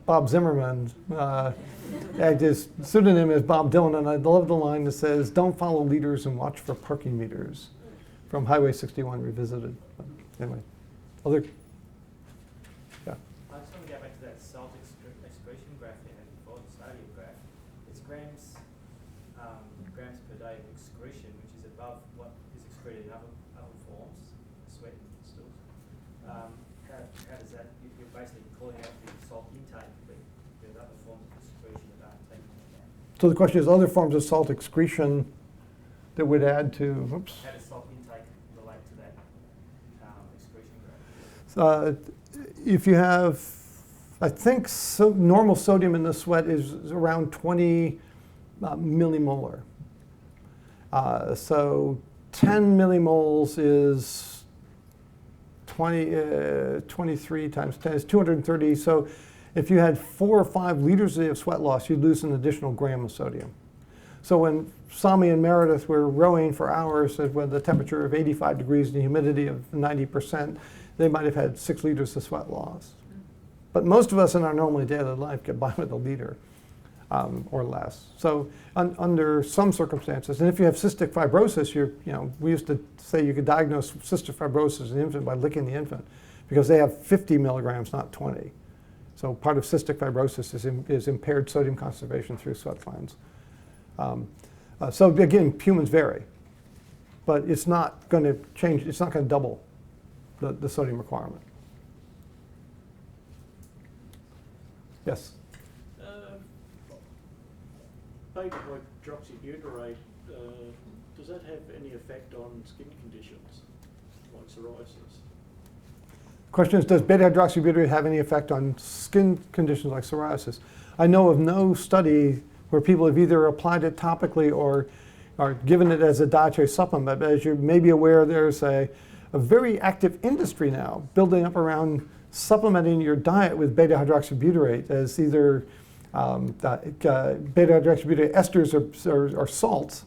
Bob Zimmerman. His pseudonym is Bob Dylan, and I love the line that says, "Don't follow leaders and watch for parking meters," from Highway 61 Revisited. But anyway, other, yeah. I just want to go back to that salt excretion graph you had before, the sodium graph. It's grams per day of excretion, which is above what is excreted in other forms, sweat and stools. How does that, you're basically calling out the salt intake, but there's other forms of excretion that aren't taken into account. So the question is, other forms of salt excretion that would add to, oops. How does salt intake relate to that excretion graph? If you have, I think normal sodium in the sweat is around 20 millimolar. So 10 millimoles is 23 times 10 is 230. So if you had 4 or 5 liters a day of sweat loss, you'd lose an additional gram of sodium. So when Sami and Meredith were rowing for hours with a temperature of 85 degrees and the humidity of 90%, they might have had 6 liters of sweat loss. But most of us in our normal daily life get by with a liter or less. So under some circumstances, and if you have cystic fibrosis, we used to say you could diagnose cystic fibrosis in an infant by licking the infant, because they have 50 milligrams, not 20. So part of cystic fibrosis is impaired sodium conservation through sweat glands. So again, humans vary, but it's not going to change. It's not going to double the sodium requirement. Yes. Beta-hydroxybutyrate, does that have any effect on skin conditions like psoriasis? Question is, does beta-hydroxybutyrate have any effect on skin conditions like psoriasis? I know of no study where people have either applied it topically or given it as a dietary supplement. But as you may be aware, there's a very active industry now building up around supplementing your diet with beta-hydroxybutyrate as either beta-hydroxybutyrate esters or salts.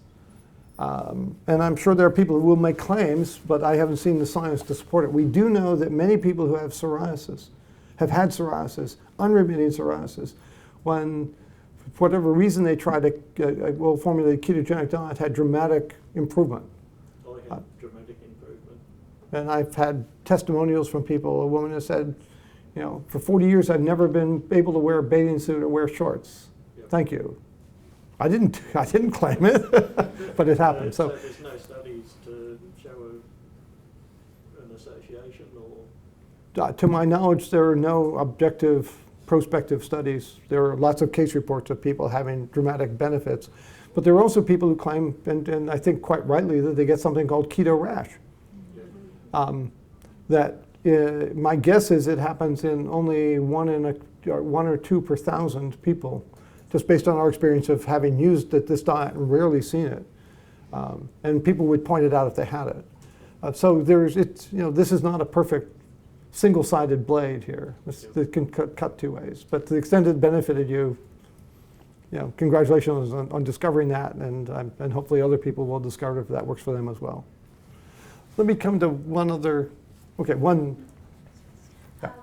And I'm sure there are people who will make claims, but I haven't seen the science to support it. We do know that many people who have psoriasis have had psoriasis, unremitting psoriasis, when for whatever reason they tried to formulate a ketogenic diet, had dramatic improvement. Oh, they had dramatic improvement. And I've had testimonials from people, a woman has said, for 40 years I've never been able to wear a bathing suit or wear shorts. Yep. Thank you. I didn't claim it, but it happened. So there's no studies to show an association, or? To my knowledge, there are no objective prospective studies. There are lots of case reports of people having dramatic benefits, but there are also people who claim, and I think quite rightly, that they get something called keto rash. My guess is it happens in only 1 or 2 per 1,000 people, just based on our experience of having used this diet and rarely seen it. And people would point it out if they had it. So this is not a perfect single-sided blade here. It can cut 2 ways. But to the extent it benefited you, congratulations on discovering that, and hopefully other people will discover if that works for them as well. Let me come to one other. Okay, one. Yeah. Can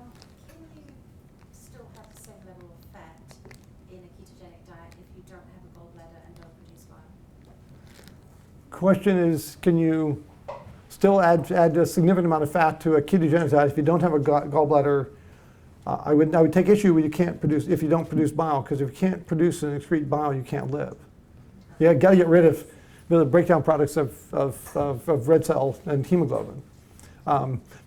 you still have the same level of fat in a ketogenic diet if you don't have a gallbladder and don't produce bile? Question is, can you still add a significant amount of fat to a ketogenic diet if you don't have a gallbladder? I would take issue with if you don't produce bile, because if you can't produce and excrete bile, you can't live. You got to get rid of the breakdown products of red cell and hemoglobin.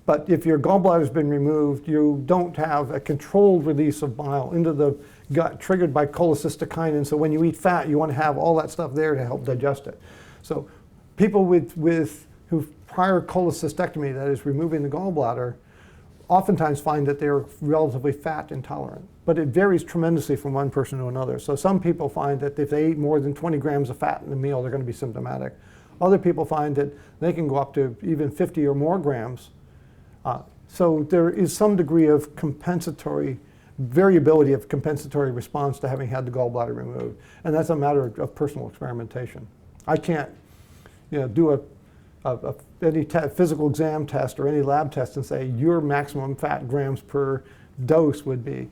But if your gallbladder has been removed, you don't have a controlled release of bile into the gut triggered by cholecystokinin. So when you eat fat, you want to have all that stuff there to help digest it. So people who prior cholecystectomy, that is removing the gallbladder, oftentimes find that they're relatively fat intolerant. But it varies tremendously from one person to another. So some people find that if they eat more than 20 grams of fat in a meal, they're going to be symptomatic. Other people find that they can go up to even 50 or more grams. So there is some degree of compensatory variability of compensatory response to having had the gallbladder removed. And that's a matter of personal experimentation. I can't do any physical exam test or any lab test and say your maximum fat grams per dose would be.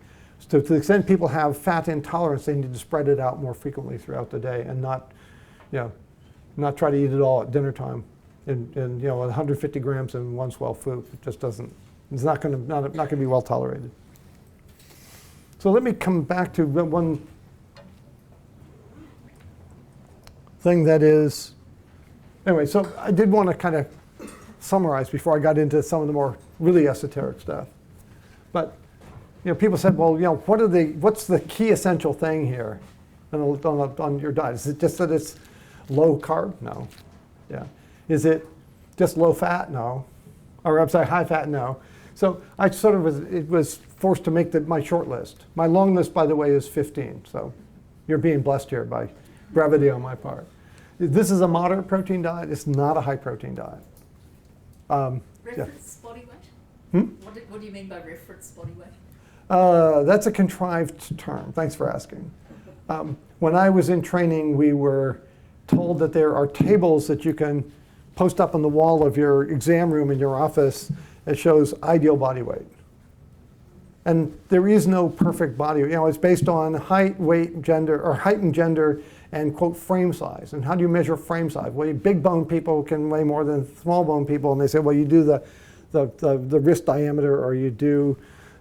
So to the extent people have fat intolerance, they need to spread it out more frequently throughout the day and not try to eat it all at dinner time. And 150 grams in one swell food, it just doesn't, it's not going to be well tolerated. So let me come back to one thing that is, anyway, so I did want to kind of summarize before I got into some of the more really esoteric stuff. But people said, well, what's the key essential thing here on your diet? Is it just that it's low carb? No. Yeah. Is it just low fat? No. Or I'm sorry, high fat? No. So I sort of was forced to make my short list. My long list, by the way, is 15. So you're being blessed here by brevity on my part. This is a moderate protein diet. It's not a high protein diet. Reference body weight? What do you mean by reference body weight? That's a contrived term. Thanks for asking. When I was in training, we were told that there are tables that you can post up on the wall of your exam room in your office that shows ideal body weight. And there is no perfect body weight. It's based on height, weight, gender, or height and gender, and quote, frame size. And how do you measure frame size? Well, big bone people can weigh more than small bone people, and they say, well, you do the wrist diameter, or you do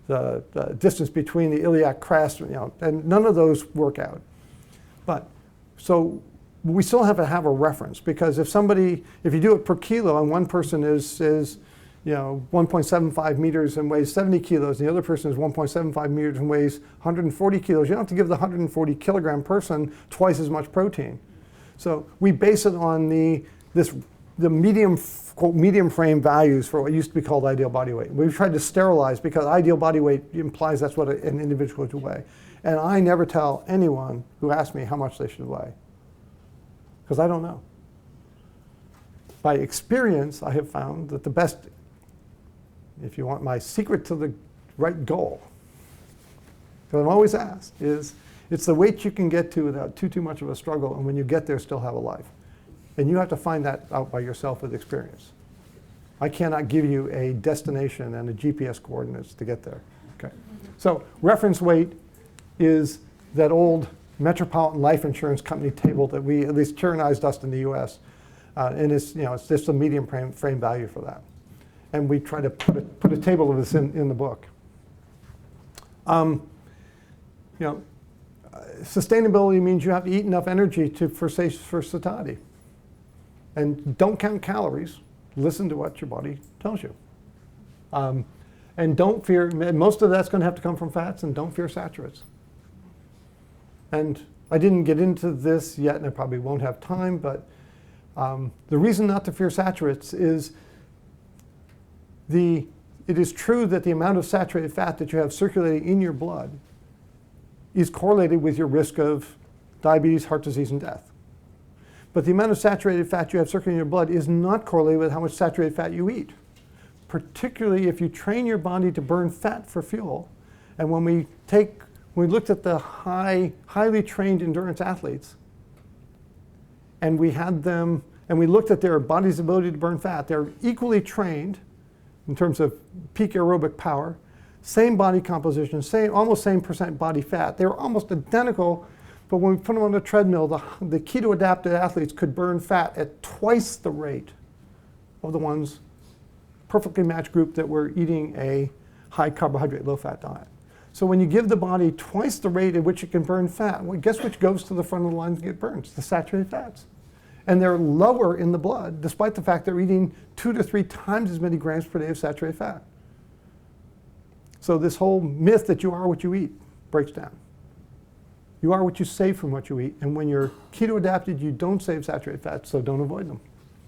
the distance between the iliac crest, and none of those work out. But so we still have to have a reference, because if you do it per kilo, and one person is 1.75 meters and weighs 70 kilos, and the other person is 1.75 meters and weighs 140 kilos, you don't have to give the 140 kilogram person twice as much protein. So we base it on the medium frame values for what used to be called ideal body weight. We've tried to sterilize, because ideal body weight implies that's what an individual should weigh. And I never tell anyone who asks me how much they should weigh, because I don't know. By experience, I have found that the best, if you want my secret to the right goal, because I'm always asked, is it's the weight you can get to without too much of a struggle, and when you get there, still have a life. And you have to find that out by yourself with experience. I cannot give you a destination and a GPS coordinates to get there. Okay. So reference weight is that old Metropolitan Life Insurance Company table that we, at least tyrannized us in the US. And it's just a medium frame value for that. And we try to put a table of this in the book. Sustainability means you have to eat enough energy for satiety. And don't count calories. Listen to what your body tells you. And don't fear, most of that's going to have to come from fats, and don't fear saturates. And I didn't get into this yet, and I probably won't have time, but the reason not to fear saturates is it is true that the amount of saturated fat that you have circulating in your blood is correlated with your risk of diabetes, heart disease, and death. But the amount of saturated fat you have circulating in your blood is not correlated with how much saturated fat you eat, particularly if you train your body to burn fat for fuel. And when we looked at the highly trained endurance athletes, and we had them, and we looked at their body's ability to burn fat, they're equally trained in terms of peak aerobic power, same body composition, almost same percent body fat. They were almost identical, but when we put them on the treadmill, the keto-adapted athletes could burn fat at twice the rate of the ones perfectly matched group that were eating a high carbohydrate, low fat diet. So when you give the body twice the rate at which it can burn fat, well, guess which goes to the front of the line to get burned? It's the saturated fats. And they're lower in the blood, despite the fact they're eating 2 to 3 times as many grams per day of saturated fat. So this whole myth that you are what you eat breaks down. You are what you save from what you eat. And when you're keto adapted, you don't save saturated fats, so don't avoid them.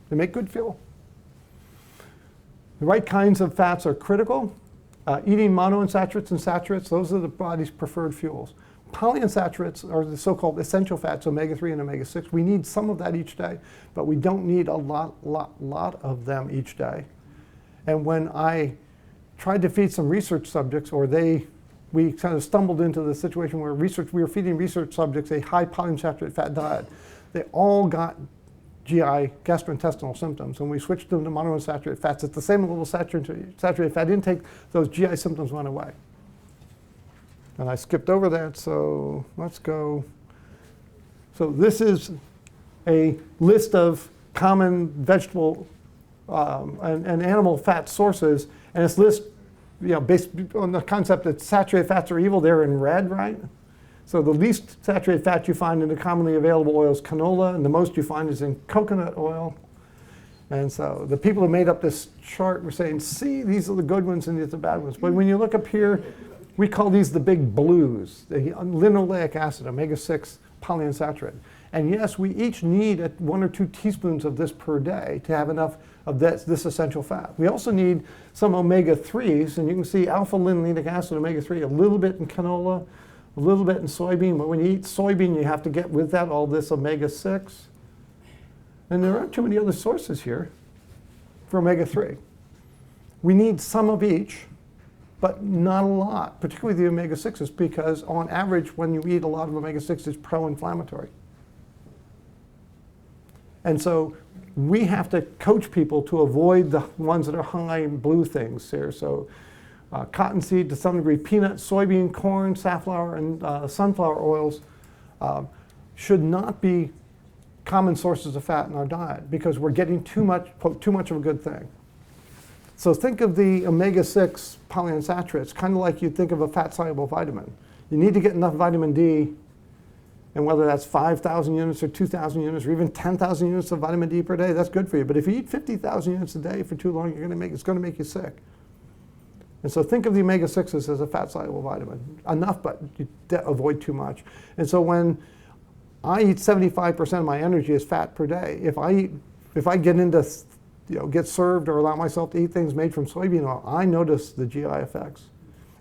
They make good fuel. The right kinds of fats are critical. Eating monounsaturates and saturates, those are the body's preferred fuels. Polyunsaturates are the so-called essential fats, omega-3 and omega-6. We need some of that each day, but we don't need a lot of them each day. And when I tried to feed some research subjects, we kind of stumbled into the situation where we were feeding research subjects a high polyunsaturated fat diet. They all got GI, gastrointestinal symptoms. When we switched them to monounsaturated fats at the same level of saturated fat intake, those GI symptoms went away. And I skipped over that, so let's go. So this is a list of common vegetable and animal fat sources, and it's based on the concept that saturated fats are evil. They're in red, right? So the least saturated fat you find in the commonly available oil is canola, and the most you find is in coconut oil. And so the people who made up this chart were saying, see, these are the good ones and these are the bad ones. But when you look up here, we call these the big blues, the linoleic acid, omega-6 polyunsaturated. And yes, we each need 1 or 2 teaspoons of this per day to have enough of this essential fat. We also need some omega-3s, and you can see alpha-linolenic acid, omega-3, a little bit in canola, a little bit in soybean. But when you eat soybean, you have to get with that all this omega-6. And there aren't too many other sources here for omega-3. We need some of each, but not a lot, particularly the omega-6s, because on average, when you eat a lot of omega-6, it's pro-inflammatory. And so we have to coach people to avoid the ones that are high in blue things here. So cottonseed, to some degree, peanut, soybean, corn, safflower, and sunflower oils should not be common sources of fat in our diet because we're getting too much of a good thing. So think of the omega-6 polyunsaturates, kind of like you'd think of a fat-soluble vitamin. You need to get enough vitamin D, and whether that's 5,000 units or 2,000 units or even 10,000 units of vitamin D per day, that's good for you. But if you eat 50,000 units a day for too long, it's going to make you sick. And so think of the omega-6s as a fat-soluble vitamin. Enough, but you avoid too much. And so when I eat 75% of my energy as fat per day, if I get into get served or allow myself to eat things made from soybean oil, I notice the GI effects.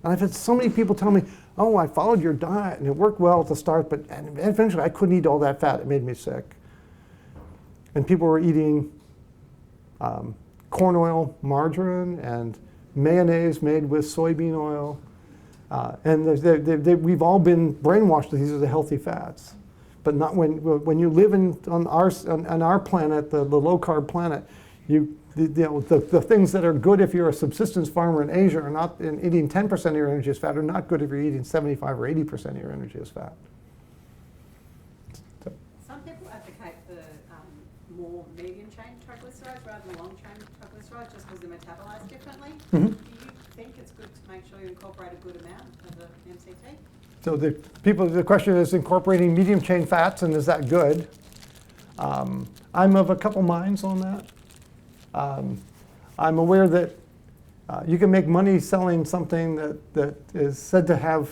And I've had so many people tell me, oh, I followed your diet and it worked well at the start, but eventually I couldn't eat all that fat. It made me sick. And people were eating corn oil, margarine, and mayonnaise made with soybean oil. And we've all been brainwashed that these are the healthy fats. But not when you live on our planet, the low-carb planet, the things that are good if you're a subsistence farmer in Asia are not eating 10% of your energy as fat are not good if you're eating 75 or 80% of your energy as fat. So. Some people advocate for more medium-chain triglycerides rather than long-chain triglycerides just because they're metabolized differently. Mm-hmm. Do you think it's good to make sure you incorporate a good amount of the MCT? So the question is incorporating medium-chain fats, and is that good? I'm of a couple minds on that. I'm aware that you can make money selling something that is said to have,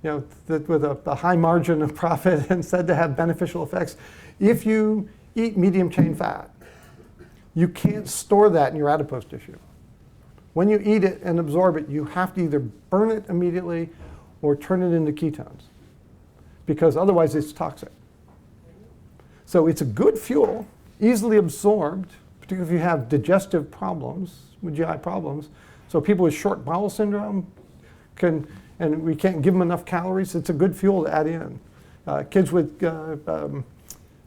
that with a high margin of profit and said to have beneficial effects. If you eat medium-chain fat, you can't store that in your adipose tissue. When you eat it and absorb it, you have to either burn it immediately or turn it into ketones, because otherwise it's toxic. So it's a good fuel, easily absorbed, particularly if you have digestive problems, with GI problems. So people with short bowel syndrome and we can't give them enough calories, it's a good fuel to add in. Kids with cystic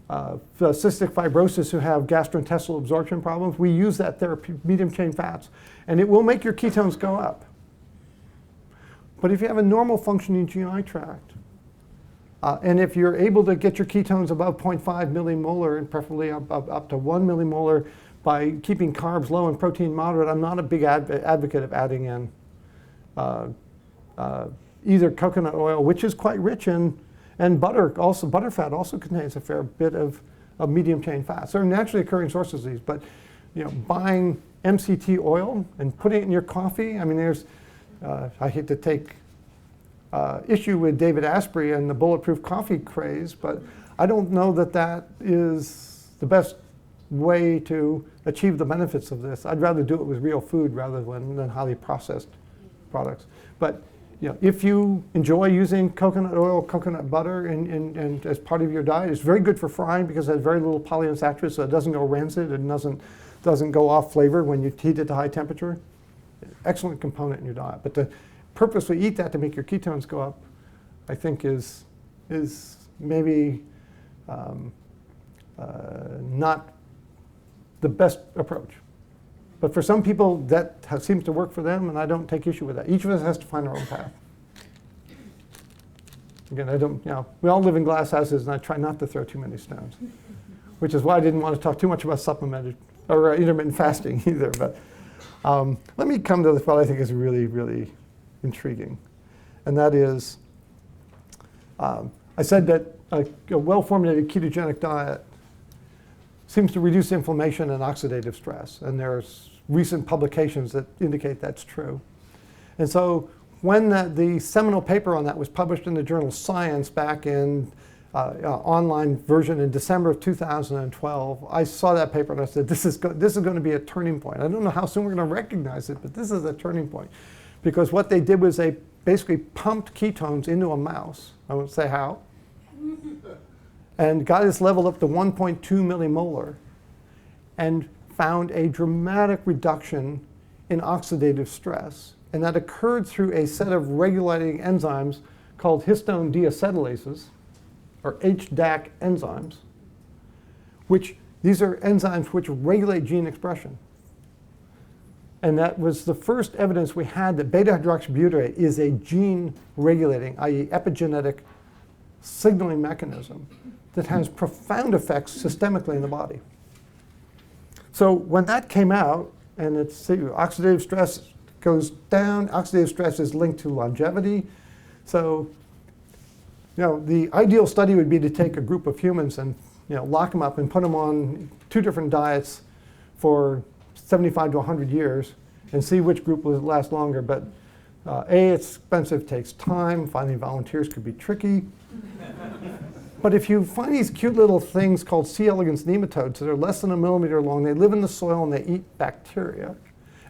fibrosis who have gastrointestinal absorption problems, we use that therapy, medium-chain fats, and it will make your ketones go up. But if you have a normal functioning GI tract, and if you're able to get your ketones above 0.5 millimolar and preferably up to 1 millimolar by keeping carbs low and protein moderate, I'm not a big advocate of adding in either coconut oil, which is quite rich in, and butter. Also, butterfat also contains a fair bit of medium-chain fats. They're naturally occurring sources of these, but buying MCT oil and putting it in your coffee, I mean, there's I hate to take issue with David Asprey and the bulletproof coffee craze, but I don't know that that is the best way to achieve the benefits of this. I'd rather do it with real food rather than highly processed products. But if you enjoy using coconut oil, coconut butter and as part of your diet, it's very good for frying because it has very little polyunsaturates, so it doesn't go rancid and doesn't go off flavor when you heat it to high temperature. Excellent component in your diet. But to purposely eat that to make your ketones go up, I think is maybe not the best approach. But for some people, that seems to work for them, and I don't take issue with that. Each of us has to find our own path. Again, we all live in glass houses, and I try not to throw too many stones, which is why I didn't want to talk too much about supplemented or intermittent fasting either. But let me come to what I think is really, really intriguing, and that is, I said that a well-formulated ketogenic diet seems to reduce inflammation and oxidative stress, and there's recent publications that indicate that's true. And so when the seminal paper on that was published in the journal Science back in online version in December of 2012, I saw that paper and I said, this is going to be a turning point. I don't know how soon we're going to recognize it, but this is a turning point. Because what they did was they basically pumped ketones into a mouse. I won't say how. And got this level up to 1.2 millimolar and found a dramatic reduction in oxidative stress. And that occurred through a set of regulating enzymes called histone deacetylases, or HDAC enzymes, which these are enzymes which regulate gene expression. And that was the first evidence we had that beta-hydroxybutyrate is a gene regulating, i.e. epigenetic signaling mechanism that has profound effects systemically in the body. So when that came out, and it's oxidative stress goes down, oxidative stress is linked to longevity. So the ideal study would be to take a group of humans and lock them up and put them on 2 different diets for 75 to 100 years and see which group will last longer. But it's expensive, takes time, finding volunteers could be tricky. But if you find these cute little things called C. elegans nematodes that are less than a millimeter long, they live in the soil and they eat bacteria,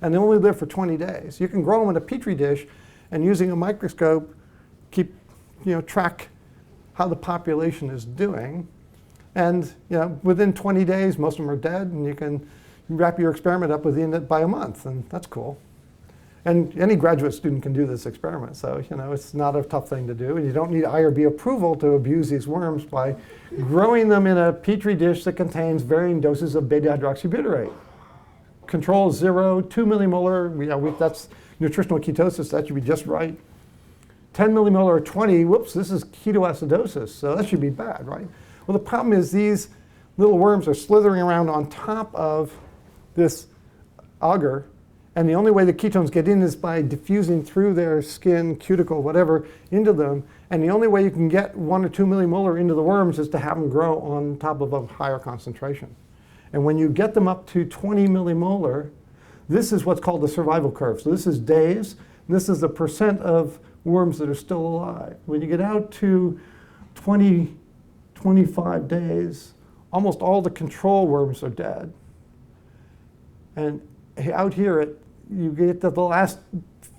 and they only live for 20 days. You can grow them in a petri dish and using a microscope track how the population is doing. And within 20 days, most of them are dead, and you can wrap your experiment up within it by a month, and that's cool. And any graduate student can do this experiment, so it's not a tough thing to do, and you don't need IRB approval to abuse these worms by growing them in a petri dish that contains varying doses of beta-hydroxybutyrate. Control 0, 2 millimolar, that's nutritional ketosis, that should be just right. 10 millimolar or 20, whoops, this is ketoacidosis, so that should be bad, right? Well, the problem is these little worms are slithering around on top of this agar, and the only way the ketones get in is by diffusing through their skin, cuticle, whatever, into them. And the only way you can get 1 or 2 millimolar into the worms is to have them grow on top of a higher concentration. And when you get them up to 20 millimolar, this is what's called the survival curve. So this is days, and this is the percent of worms that are still alive. When you get out to 20, 25 days, almost all the control worms are dead. And out here, you get to the last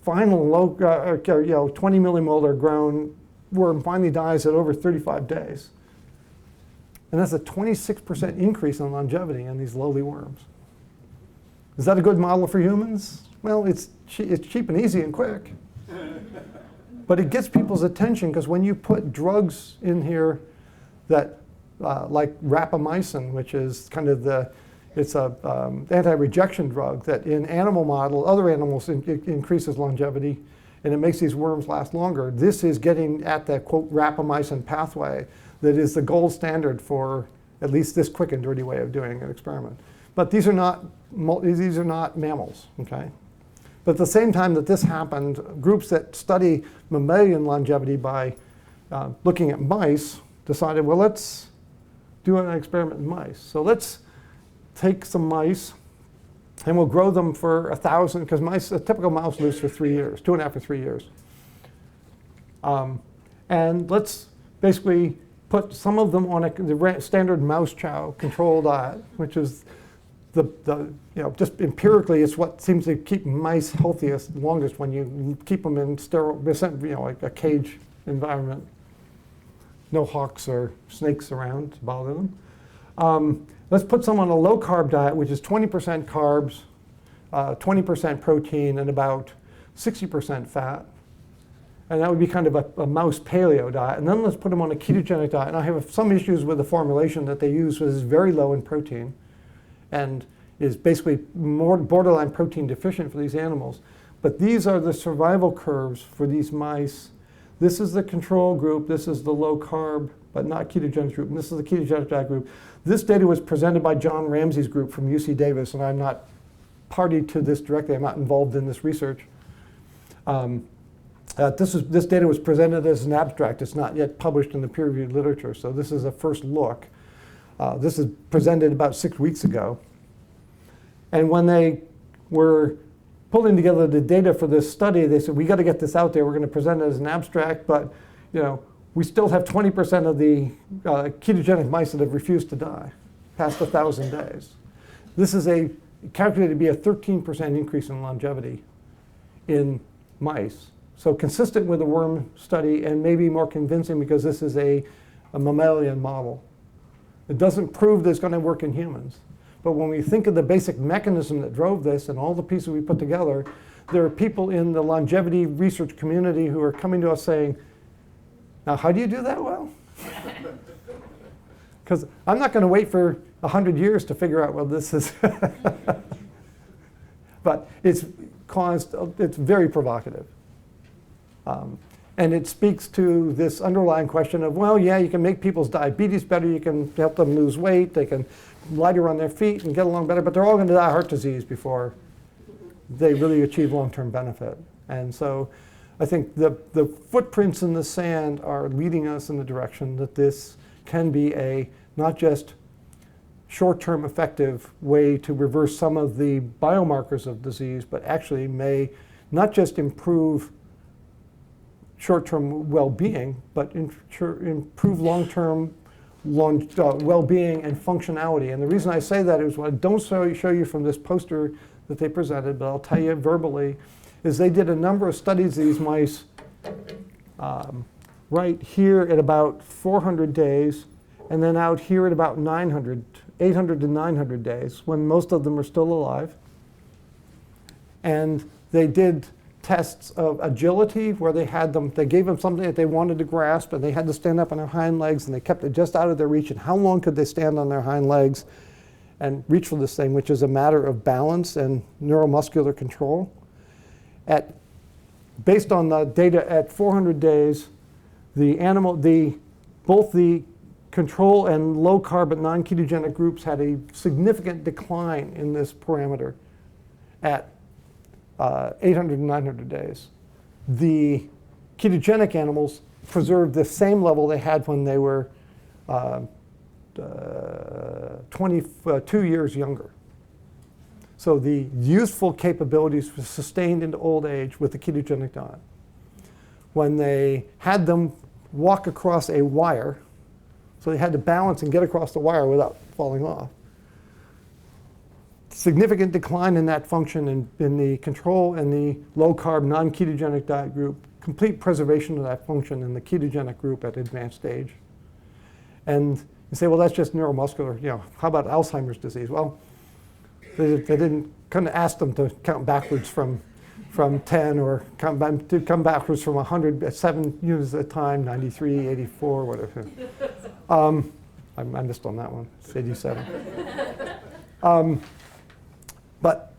final low, 20 millimolar grown worm finally dies at over 35 days. And that's a 26% increase in longevity in these lowly worms. Is that a good model for humans? Well, it's cheap and easy and quick. But it gets people's attention because when you put drugs in here that, like rapamycin, which is kind of it's a anti-rejection drug that in other animals it increases longevity and it makes these worms last longer. This is getting at that, quote, rapamycin pathway that is the gold standard for at least this quick and dirty way of doing an experiment. But these are not mammals, okay? But at the same time that this happened, groups that study mammalian longevity by looking at mice decided, well, let's do an experiment in mice. So let's take some mice and we'll grow them for 1,000, because a typical mouse lives for 3 years, 2.5 to 3 years. And let's basically put some of them on the standard mouse chow control diet, which is just empirically, it's what seems to keep mice healthiest longest when you keep them in sterile, like a cage environment. No hawks or snakes around to bother them. Let's put someone on a low carb diet, which is 20% carbs, 20% protein, and about 60% fat. And that would be kind of a mouse paleo diet. And then let's put them on a ketogenic diet. And I have some issues with the formulation that they use, which is very low in protein and is basically more borderline protein deficient for these animals. But these are the survival curves for these mice. This is the control group. This is the low carb, but not ketogenic group. And this is the ketogenic diet group. This data was presented by John Ramsey's group from UC Davis, and I'm not party to this directly. I'm not involved in this research. This data was presented as an abstract. It's not yet published in the peer-reviewed literature, so this is a first look. This is presented about 6 weeks ago. And when they were pulling together the data for this study, they said, we got to get this out there. We're going to present it as an abstract, but we still have 20% of the ketogenic mice that have refused to die past 1,000 days. This is calculated to be a 13% increase in longevity in mice. So consistent with the worm study and maybe more convincing because this is a mammalian model. It doesn't prove that it's going to work in humans. But when we think of the basic mechanism that drove this and all the pieces we put together, there are people in the longevity research community who are coming to us saying, now how do you do that well? Because I'm not going to wait for 100 years to figure out what this is. But it's very provocative. And it speaks to this underlying question of, well, yeah, you can make people's diabetes better, you can help them lose weight, they can lighter on their feet and get along better, but they're all going to die of heart disease before they really achieve long-term benefit. And so I think the footprints in the sand are leading us in the direction that this can be a not just short-term effective way to reverse some of the biomarkers of disease, but actually may not just improve short-term well-being, but improve long-term well-being and functionality. And the reason I say that is what I don't show you from this poster that they presented, but I'll tell you verbally, is they did a number of studies of these mice right here at about 400 days, and then out here at about 800 to 900 days, when most of them are still alive. And they did tests of agility where they gave them something that they wanted to grasp, and they had to stand up on their hind legs, and they kept it just out of their reach. And how long could they stand on their hind legs and reach for this thing, which is a matter of balance and neuromuscular control. Based on the data at 400 days, both the control and low carb but non-ketogenic groups had a significant decline in this parameter at 800 and 900 days. The ketogenic animals preserved the same level they had when they were 22 years younger. So the useful capabilities were sustained into old age with the ketogenic diet. When they had them walk across a wire, so they had to balance and get across the wire without falling off, significant decline in that function in the control and the low-carb, non-ketogenic diet group, complete preservation of that function in the ketogenic group at advanced age. And you say, well, that's just neuromuscular. How about Alzheimer's disease? Well, they didn't kind of ask them to count backwards from 10 or come backwards from 100 at 7 units at a time, 93, 84, whatever. I missed on that one. It's 87. But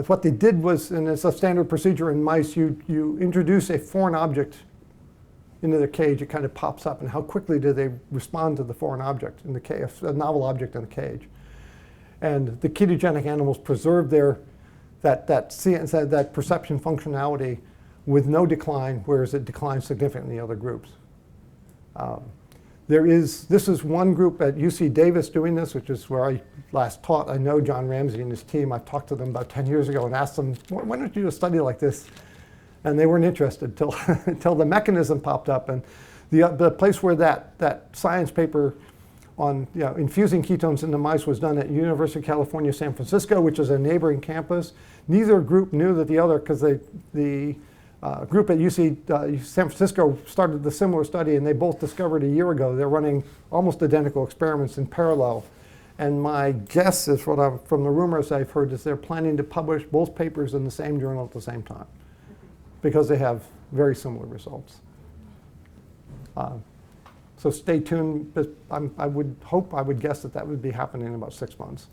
what they did was, and it's a standard procedure in mice, you introduce a foreign object into the cage, it kind of pops up, and how quickly do they respond to the foreign object in the cage, a novel object in the cage. And the ketogenic animals preserve that perception functionality with no decline, whereas it declines significantly in the other groups. This is one group at UC Davis doing this, which is where I last taught. I know John Ramsey and his team. I talked to them about 10 years ago and asked them, why don't you do a study like this? And they weren't interested until the mechanism popped up. And the place where that science paper infusing ketones into mice was done at University of California, San Francisco, which is a neighboring campus. Neither group knew that the other, because the group at UC San Francisco started the similar study, and they both discovered a year ago they're running almost identical experiments in parallel. And my guess is, from the rumors I've heard, is they're planning to publish both papers in the same journal at the same time, because they have very similar results. So stay tuned. But I would guess that would be happening in about 6 months.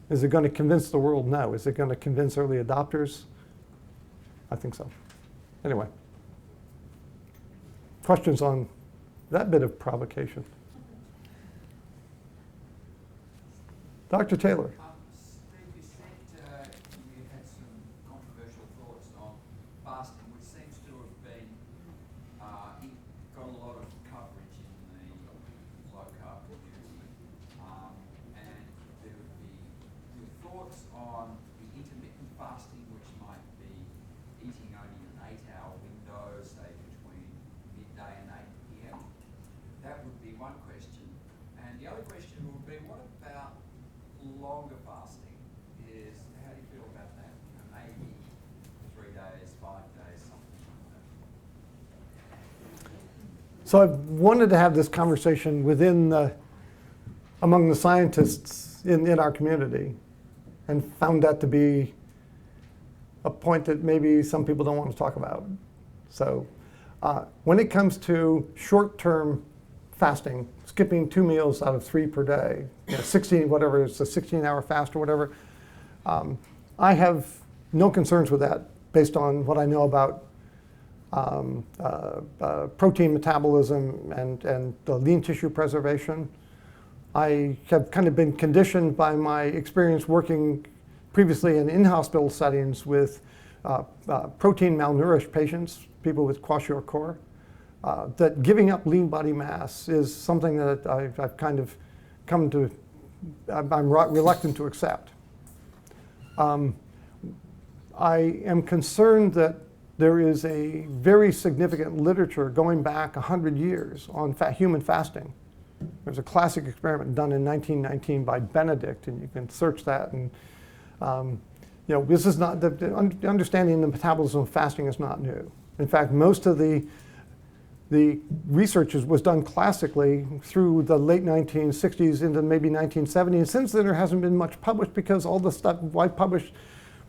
Is it going to convince the world? No. Is it going to convince early adopters? I think so. Anyway, questions on that bit of provocation? Dr. Taylor. Steve, you said you had some controversial thoughts on fasting, which seems to have been got a lot of coverage in the low-carb community. And there would be your thoughts on the intermittent fasting, which might be eating only an 8-hour window, say between midday and 8 p.m. That would be one question. And the other question would be, what about longer fasting? How do you feel about that? Maybe 3 days, 5 days, something like that. So I've wanted to have this conversation among the scientists in our community, and found that to be a point that maybe some people don't want to talk about. So when it comes to short-term fasting, skipping 2 meals out of 3 per day, 16, whatever, it's a 16-hour fast or whatever, I have no concerns with that based on what I know about protein metabolism and lean tissue preservation. I have kind of been conditioned by my experience working previously in in-hospital settings with protein malnourished patients, people with kwashiorkor, that giving up lean body mass is something that I've kind of come to, I'm reluctant to accept. I am concerned that there is a very significant literature going back 100 years on human fasting. There's a classic experiment done in 1919 by Benedict, and you can search that. And this is not the understanding the metabolism of fasting is not new. In fact, most of the research was done classically through the late 1960s into maybe 1970. And since then, there hasn't been much published because all the stuff I published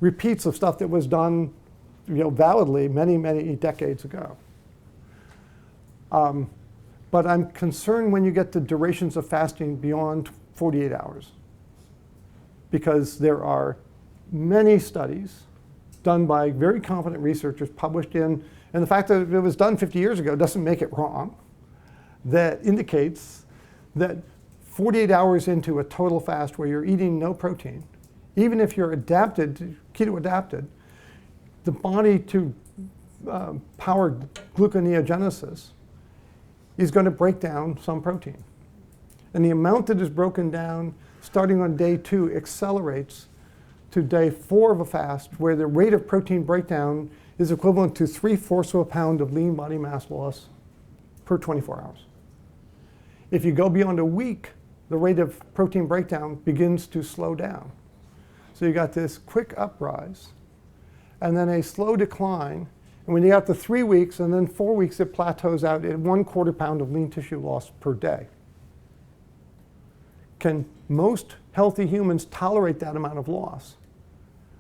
repeats of stuff that was done, validly many, many decades ago. But I'm concerned when you get to durations of fasting beyond 48 hours, because there are many studies done by very competent researchers published in, and the fact that it was done 50 years ago doesn't make it wrong, that indicates that 48 hours into a total fast where you're eating no protein, even if you're adapted, keto adapted, the body to power gluconeogenesis is going to break down some protein. And the amount that is broken down starting on day 2 accelerates to day 4 of a fast, where the rate of protein breakdown is equivalent to 3/4 of a pound of lean body mass loss per 24 hours. If you go beyond a week, the rate of protein breakdown begins to slow down. So you got this quick uprise, and then a slow decline. And when you get to 3 weeks and then 4 weeks, it plateaus out at 1/4 pound of lean tissue loss per day. Can most healthy humans tolerate that amount of loss?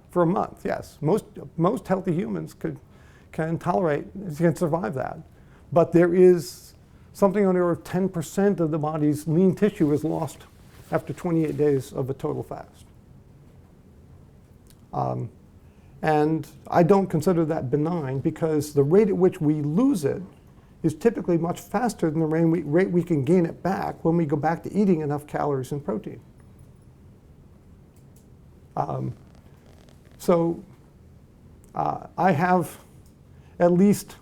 For a month, yes. Most healthy humans can survive that. But there is something on the order of 10% of the body's lean tissue is lost after 28 days of a total fast. And I don't consider that benign, because the rate at which we lose it is typically much faster than the rate we can gain it back when we go back to eating enough calories and protein. I have at least,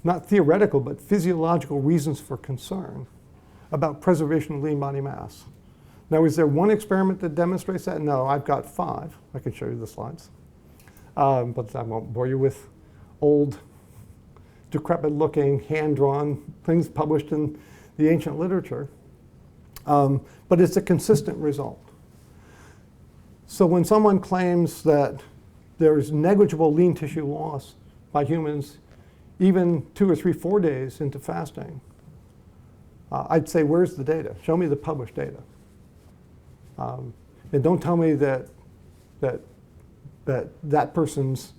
not theoretical, but physiological reasons for concern about preservation of lean body mass. Now, is there one experiment that demonstrates that? No, I've got 5. I can show you the slides. But I won't bore you with old, decrepit-looking, hand-drawn things published in the ancient literature. But it's a consistent result. So when someone claims that there's negligible lean tissue loss by humans, even 2 or 3, 4 days into fasting, I'd say, where's the data? Show me the published data. And don't tell me that person's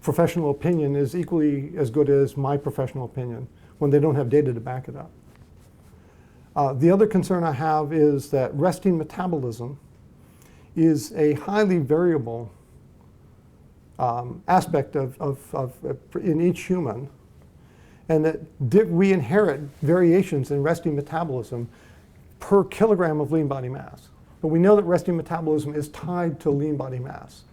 professional opinion is equally as good as my professional opinion when they don't have data to back it up. The other concern I have is that resting metabolism is a highly variable aspect in each human, and that we inherit variations in resting metabolism per kilogram of lean body mass. But we know that resting metabolism is tied to lean body mass.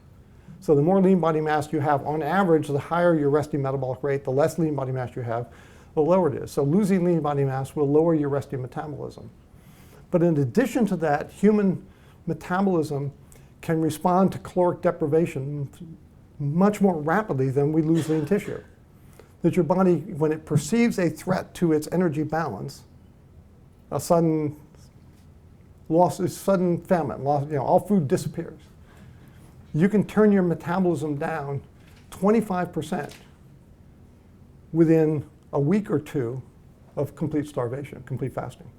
So the more lean body mass you have, on average, the higher your resting metabolic rate, the less lean body mass you have, the lower it is. So losing lean body mass will lower your resting metabolism. But in addition to that, human metabolism can respond to caloric deprivation much more rapidly than we lose lean tissue. That your body, when it perceives a threat to its energy balance, a sudden loss, sudden famine, loss, all food disappears. You can turn your metabolism down 25% within a week or two of complete starvation, complete fasting.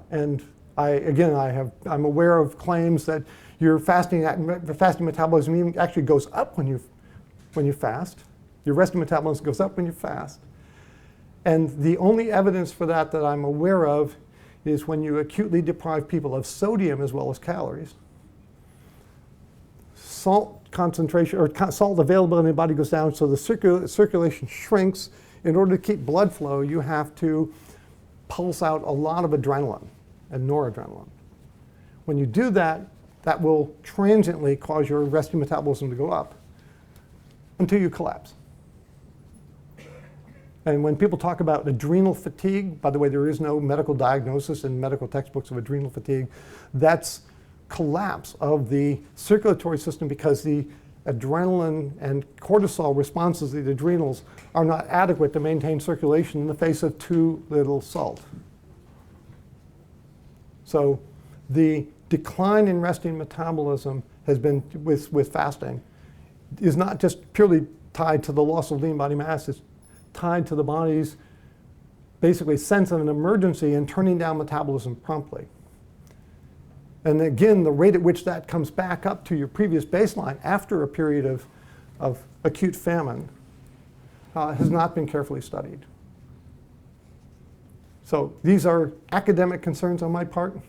And I'm aware of claims that your fasting metabolism actually goes up when you fast. Your resting metabolism goes up when you fast. And the only evidence for that I'm aware of is when you acutely deprive people of sodium as well as calories. Salt concentration or salt availability in the body goes down, so the circulation shrinks. In order to keep blood flow, you have to pulse out a lot of adrenaline and noradrenaline. When you do that, that will transiently cause your resting metabolism to go up until you collapse. And when people talk about adrenal fatigue, by the way, there is no medical diagnosis in medical textbooks of adrenal fatigue. That's collapse of the circulatory system because the adrenaline and cortisol responses of the adrenals are not adequate to maintain circulation in the face of too little salt. So the decline in resting metabolism has been, with fasting, is not just purely tied to the loss of lean body mass, it's tied to the body's basically sense of an emergency and turning down metabolism promptly. And again, the rate at which that comes back up to your previous baseline after a period of acute famine has not been carefully studied. So these are academic concerns on my part,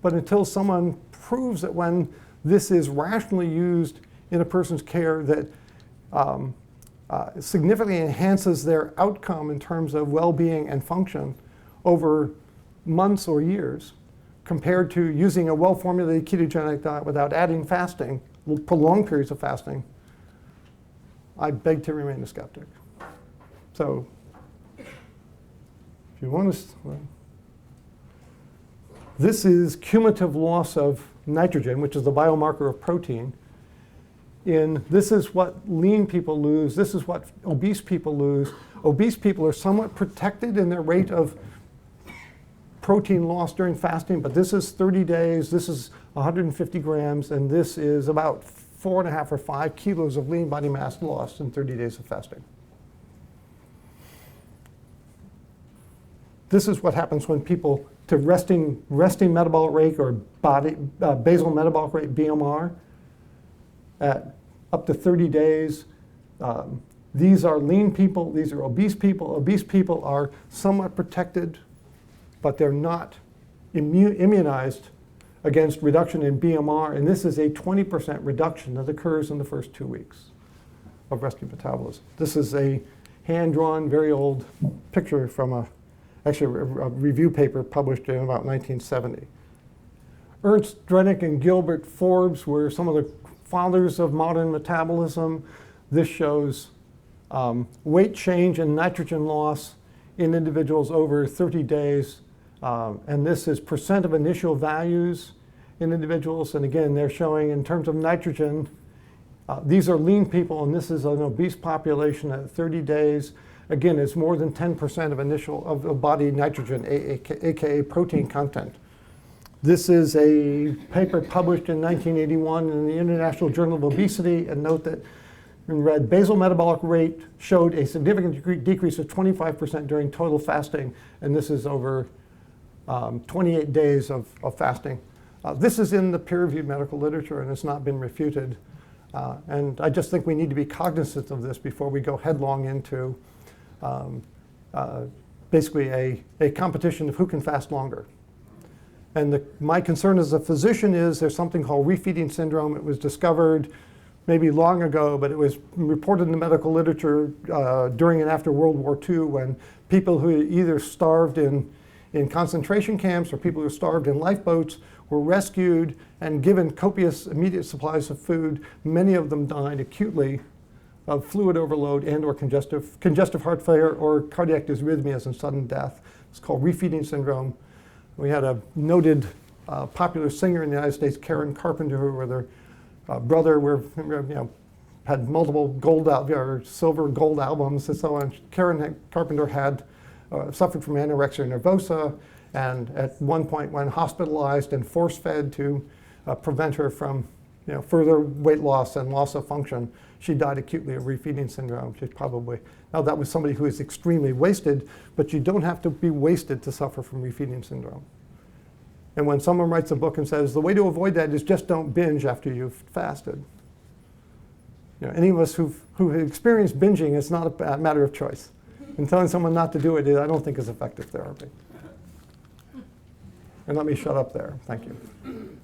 but until someone proves that when this is rationally used in a person's care that significantly enhances their outcome in terms of well-being and function over months or years, compared to using a well-formulated ketogenic diet without adding fasting, prolonged periods of fasting, I beg to remain a skeptic. So, if you want to, this is cumulative loss of nitrogen, which is the biomarker of protein. This is what lean people lose. This is what obese people lose. Obese people are somewhat protected in their rate of protein loss during fasting, but this is 30 days, this is 150 grams, and this is about 4.5 or 5 kilos of lean body mass lost in 30 days of fasting. This is what happens when people to resting metabolic rate or basal metabolic rate, BMR, at up to 30 days. These are lean people, these are obese people. Obese people are somewhat protected, but they're not immunized against reduction in BMR, and this is a 20% reduction that occurs in the first 2 weeks of resting metabolism. This is a hand-drawn, very old picture from actually a review paper published in about 1970. Ernst, Drennick, and Gilbert Forbes were some of the fathers of modern metabolism. This shows weight change and nitrogen loss in individuals over 30 days. And this is percent of initial values in individuals. And again, they're showing in terms of nitrogen, these are lean people, and this is an obese population at 30 days. again, is more than 10% of body nitrogen, aka protein content. This is a paper published in 1981 in the International Journal of Obesity, and note that in red, basal metabolic rate showed a significant decrease of 25% during total fasting, and this is over 28 days of fasting. This is in the peer-reviewed medical literature, and it's not been refuted. And I just think we need to be cognizant of this before we go headlong into basically a competition of who can fast longer. And my concern as a physician is there's something called refeeding syndrome. It was discovered maybe long ago, but it was reported in the medical literature during and after World War II, when people who either starved in concentration camps or people who starved in lifeboats were rescued and given copious immediate supplies of food. Many of them died acutely of fluid overload and or congestive heart failure or cardiac dysrhythmias and sudden death. It's called refeeding syndrome. We had a noted popular singer in the United States, Karen Carpenter, who with her brother had multiple gold or silver gold albums and so on. Karen Carpenter had suffered from anorexia nervosa, and at one point when hospitalized and force-fed to prevent her from further weight loss and loss of function, she died acutely of refeeding syndrome. She's probably, now that was somebody who is extremely wasted, but you don't have to be wasted to suffer from refeeding syndrome. And when someone writes a book and says, the way to avoid that is just don't binge after you've fasted. Any of us who have experienced binging, it's not a matter of choice. And telling someone not to do it, I don't think is effective therapy. And let me shut up there. Thank you.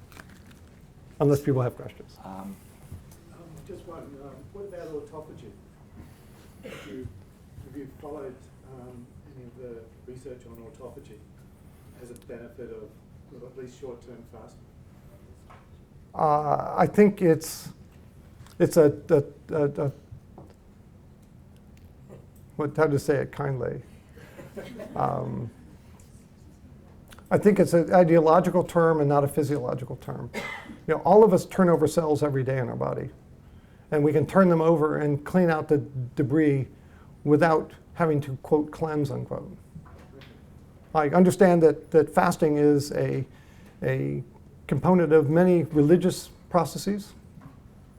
Unless people have questions. Just one. What about autophagy? Have you followed any of the research on autophagy as a benefit of at least short-term fasting? I think it's how to say it kindly. I think it's an ideological term and not a physiological term. All of us turn over cells every day in our body, and we can turn them over and clean out the debris without having to, quote, cleanse, unquote. I understand that fasting is a component of many religious processes,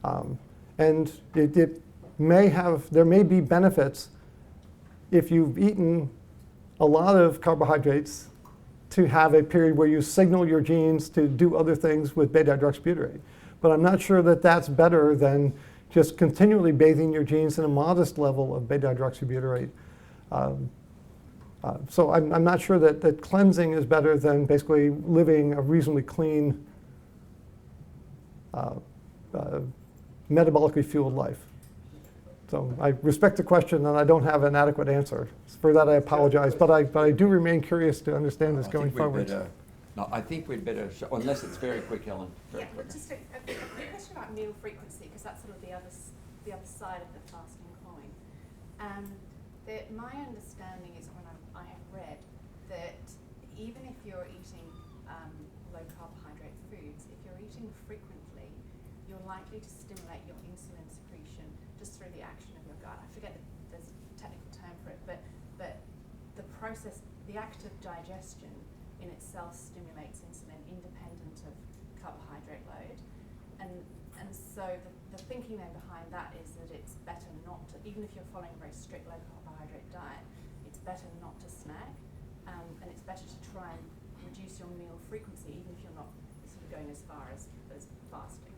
and there may be benefits if you've eaten a lot of carbohydrates to have a period where you signal your genes to do other things with beta-hydroxybutyrate. But I'm not sure that that's better than just continually bathing your genes in a modest level of beta-hydroxybutyrate. So I'm not sure that cleansing is better than basically living a reasonably clean, metabolically fueled life. So I respect the question, and I don't have an adequate answer. For that, I apologize, but I do remain curious to understand this going forward. I think we'd better, unless it's very quick, Helen. Yeah, well, just a question about meal frequency, because that's sort of the other side of the fasting coin. My understanding is, when I have read, that even if you're eating low carbohydrate foods, if you're eating frequently, you're likely to stimulate your insulin secretion just through the action of your gut. I forget that there's a technical term for it, but the process, the act of digestion in itself stimulates insulin independent of carbohydrate load. And so the thinking then behind that is that it's better not to, even if you're following a very strict low carbohydrate diet, it's better not to snack, and it's better to try and reduce your meal frequency, even if you're not sort of going as far as fasting.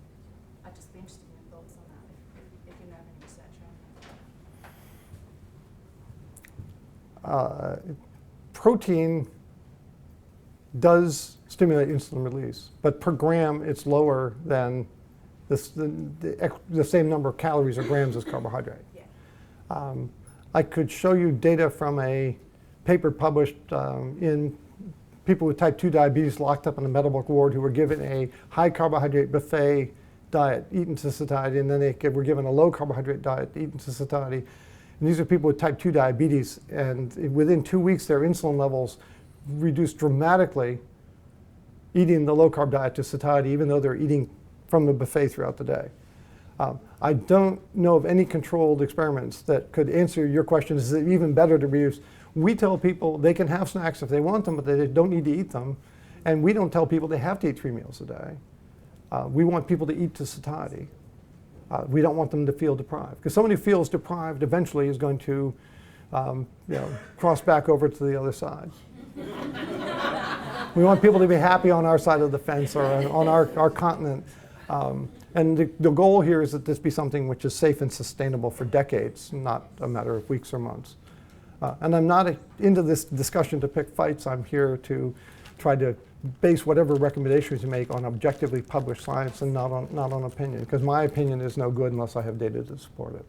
I'd just be interested in your thoughts on that, if you know of any research around that. Protein does stimulate insulin release, but per gram it's lower than the same number of calories or grams as carbohydrate. Yeah. I could show you data from a paper published in people with type 2 diabetes locked up in a metabolic ward who were given a high carbohydrate buffet diet, eaten to satiety, and then they were given a low carbohydrate diet, eaten to satiety. And these are people with type 2 diabetes, and within 2 weeks their insulin levels reduced dramatically eating the low carb diet to satiety, even though they're eating from the buffet throughout the day. I don't know of any controlled experiments that could answer your question, is it even better to reduce? We tell people they can have snacks if they want them, but they don't need to eat them. And we don't tell people they have to eat 3 meals a day. We want people to eat to satiety. We don't want them to feel deprived. Because someone who feels deprived eventually is going to cross back over to the other side. We want people to be happy on our side of the fence or on our continent. And the goal here is that this be something which is safe and sustainable for decades, not a matter of weeks or months. And I'm not into this discussion to pick fights. I'm here to try to base whatever recommendations you make on objectively published science and not on opinion, because my opinion is no good unless I have data to support it.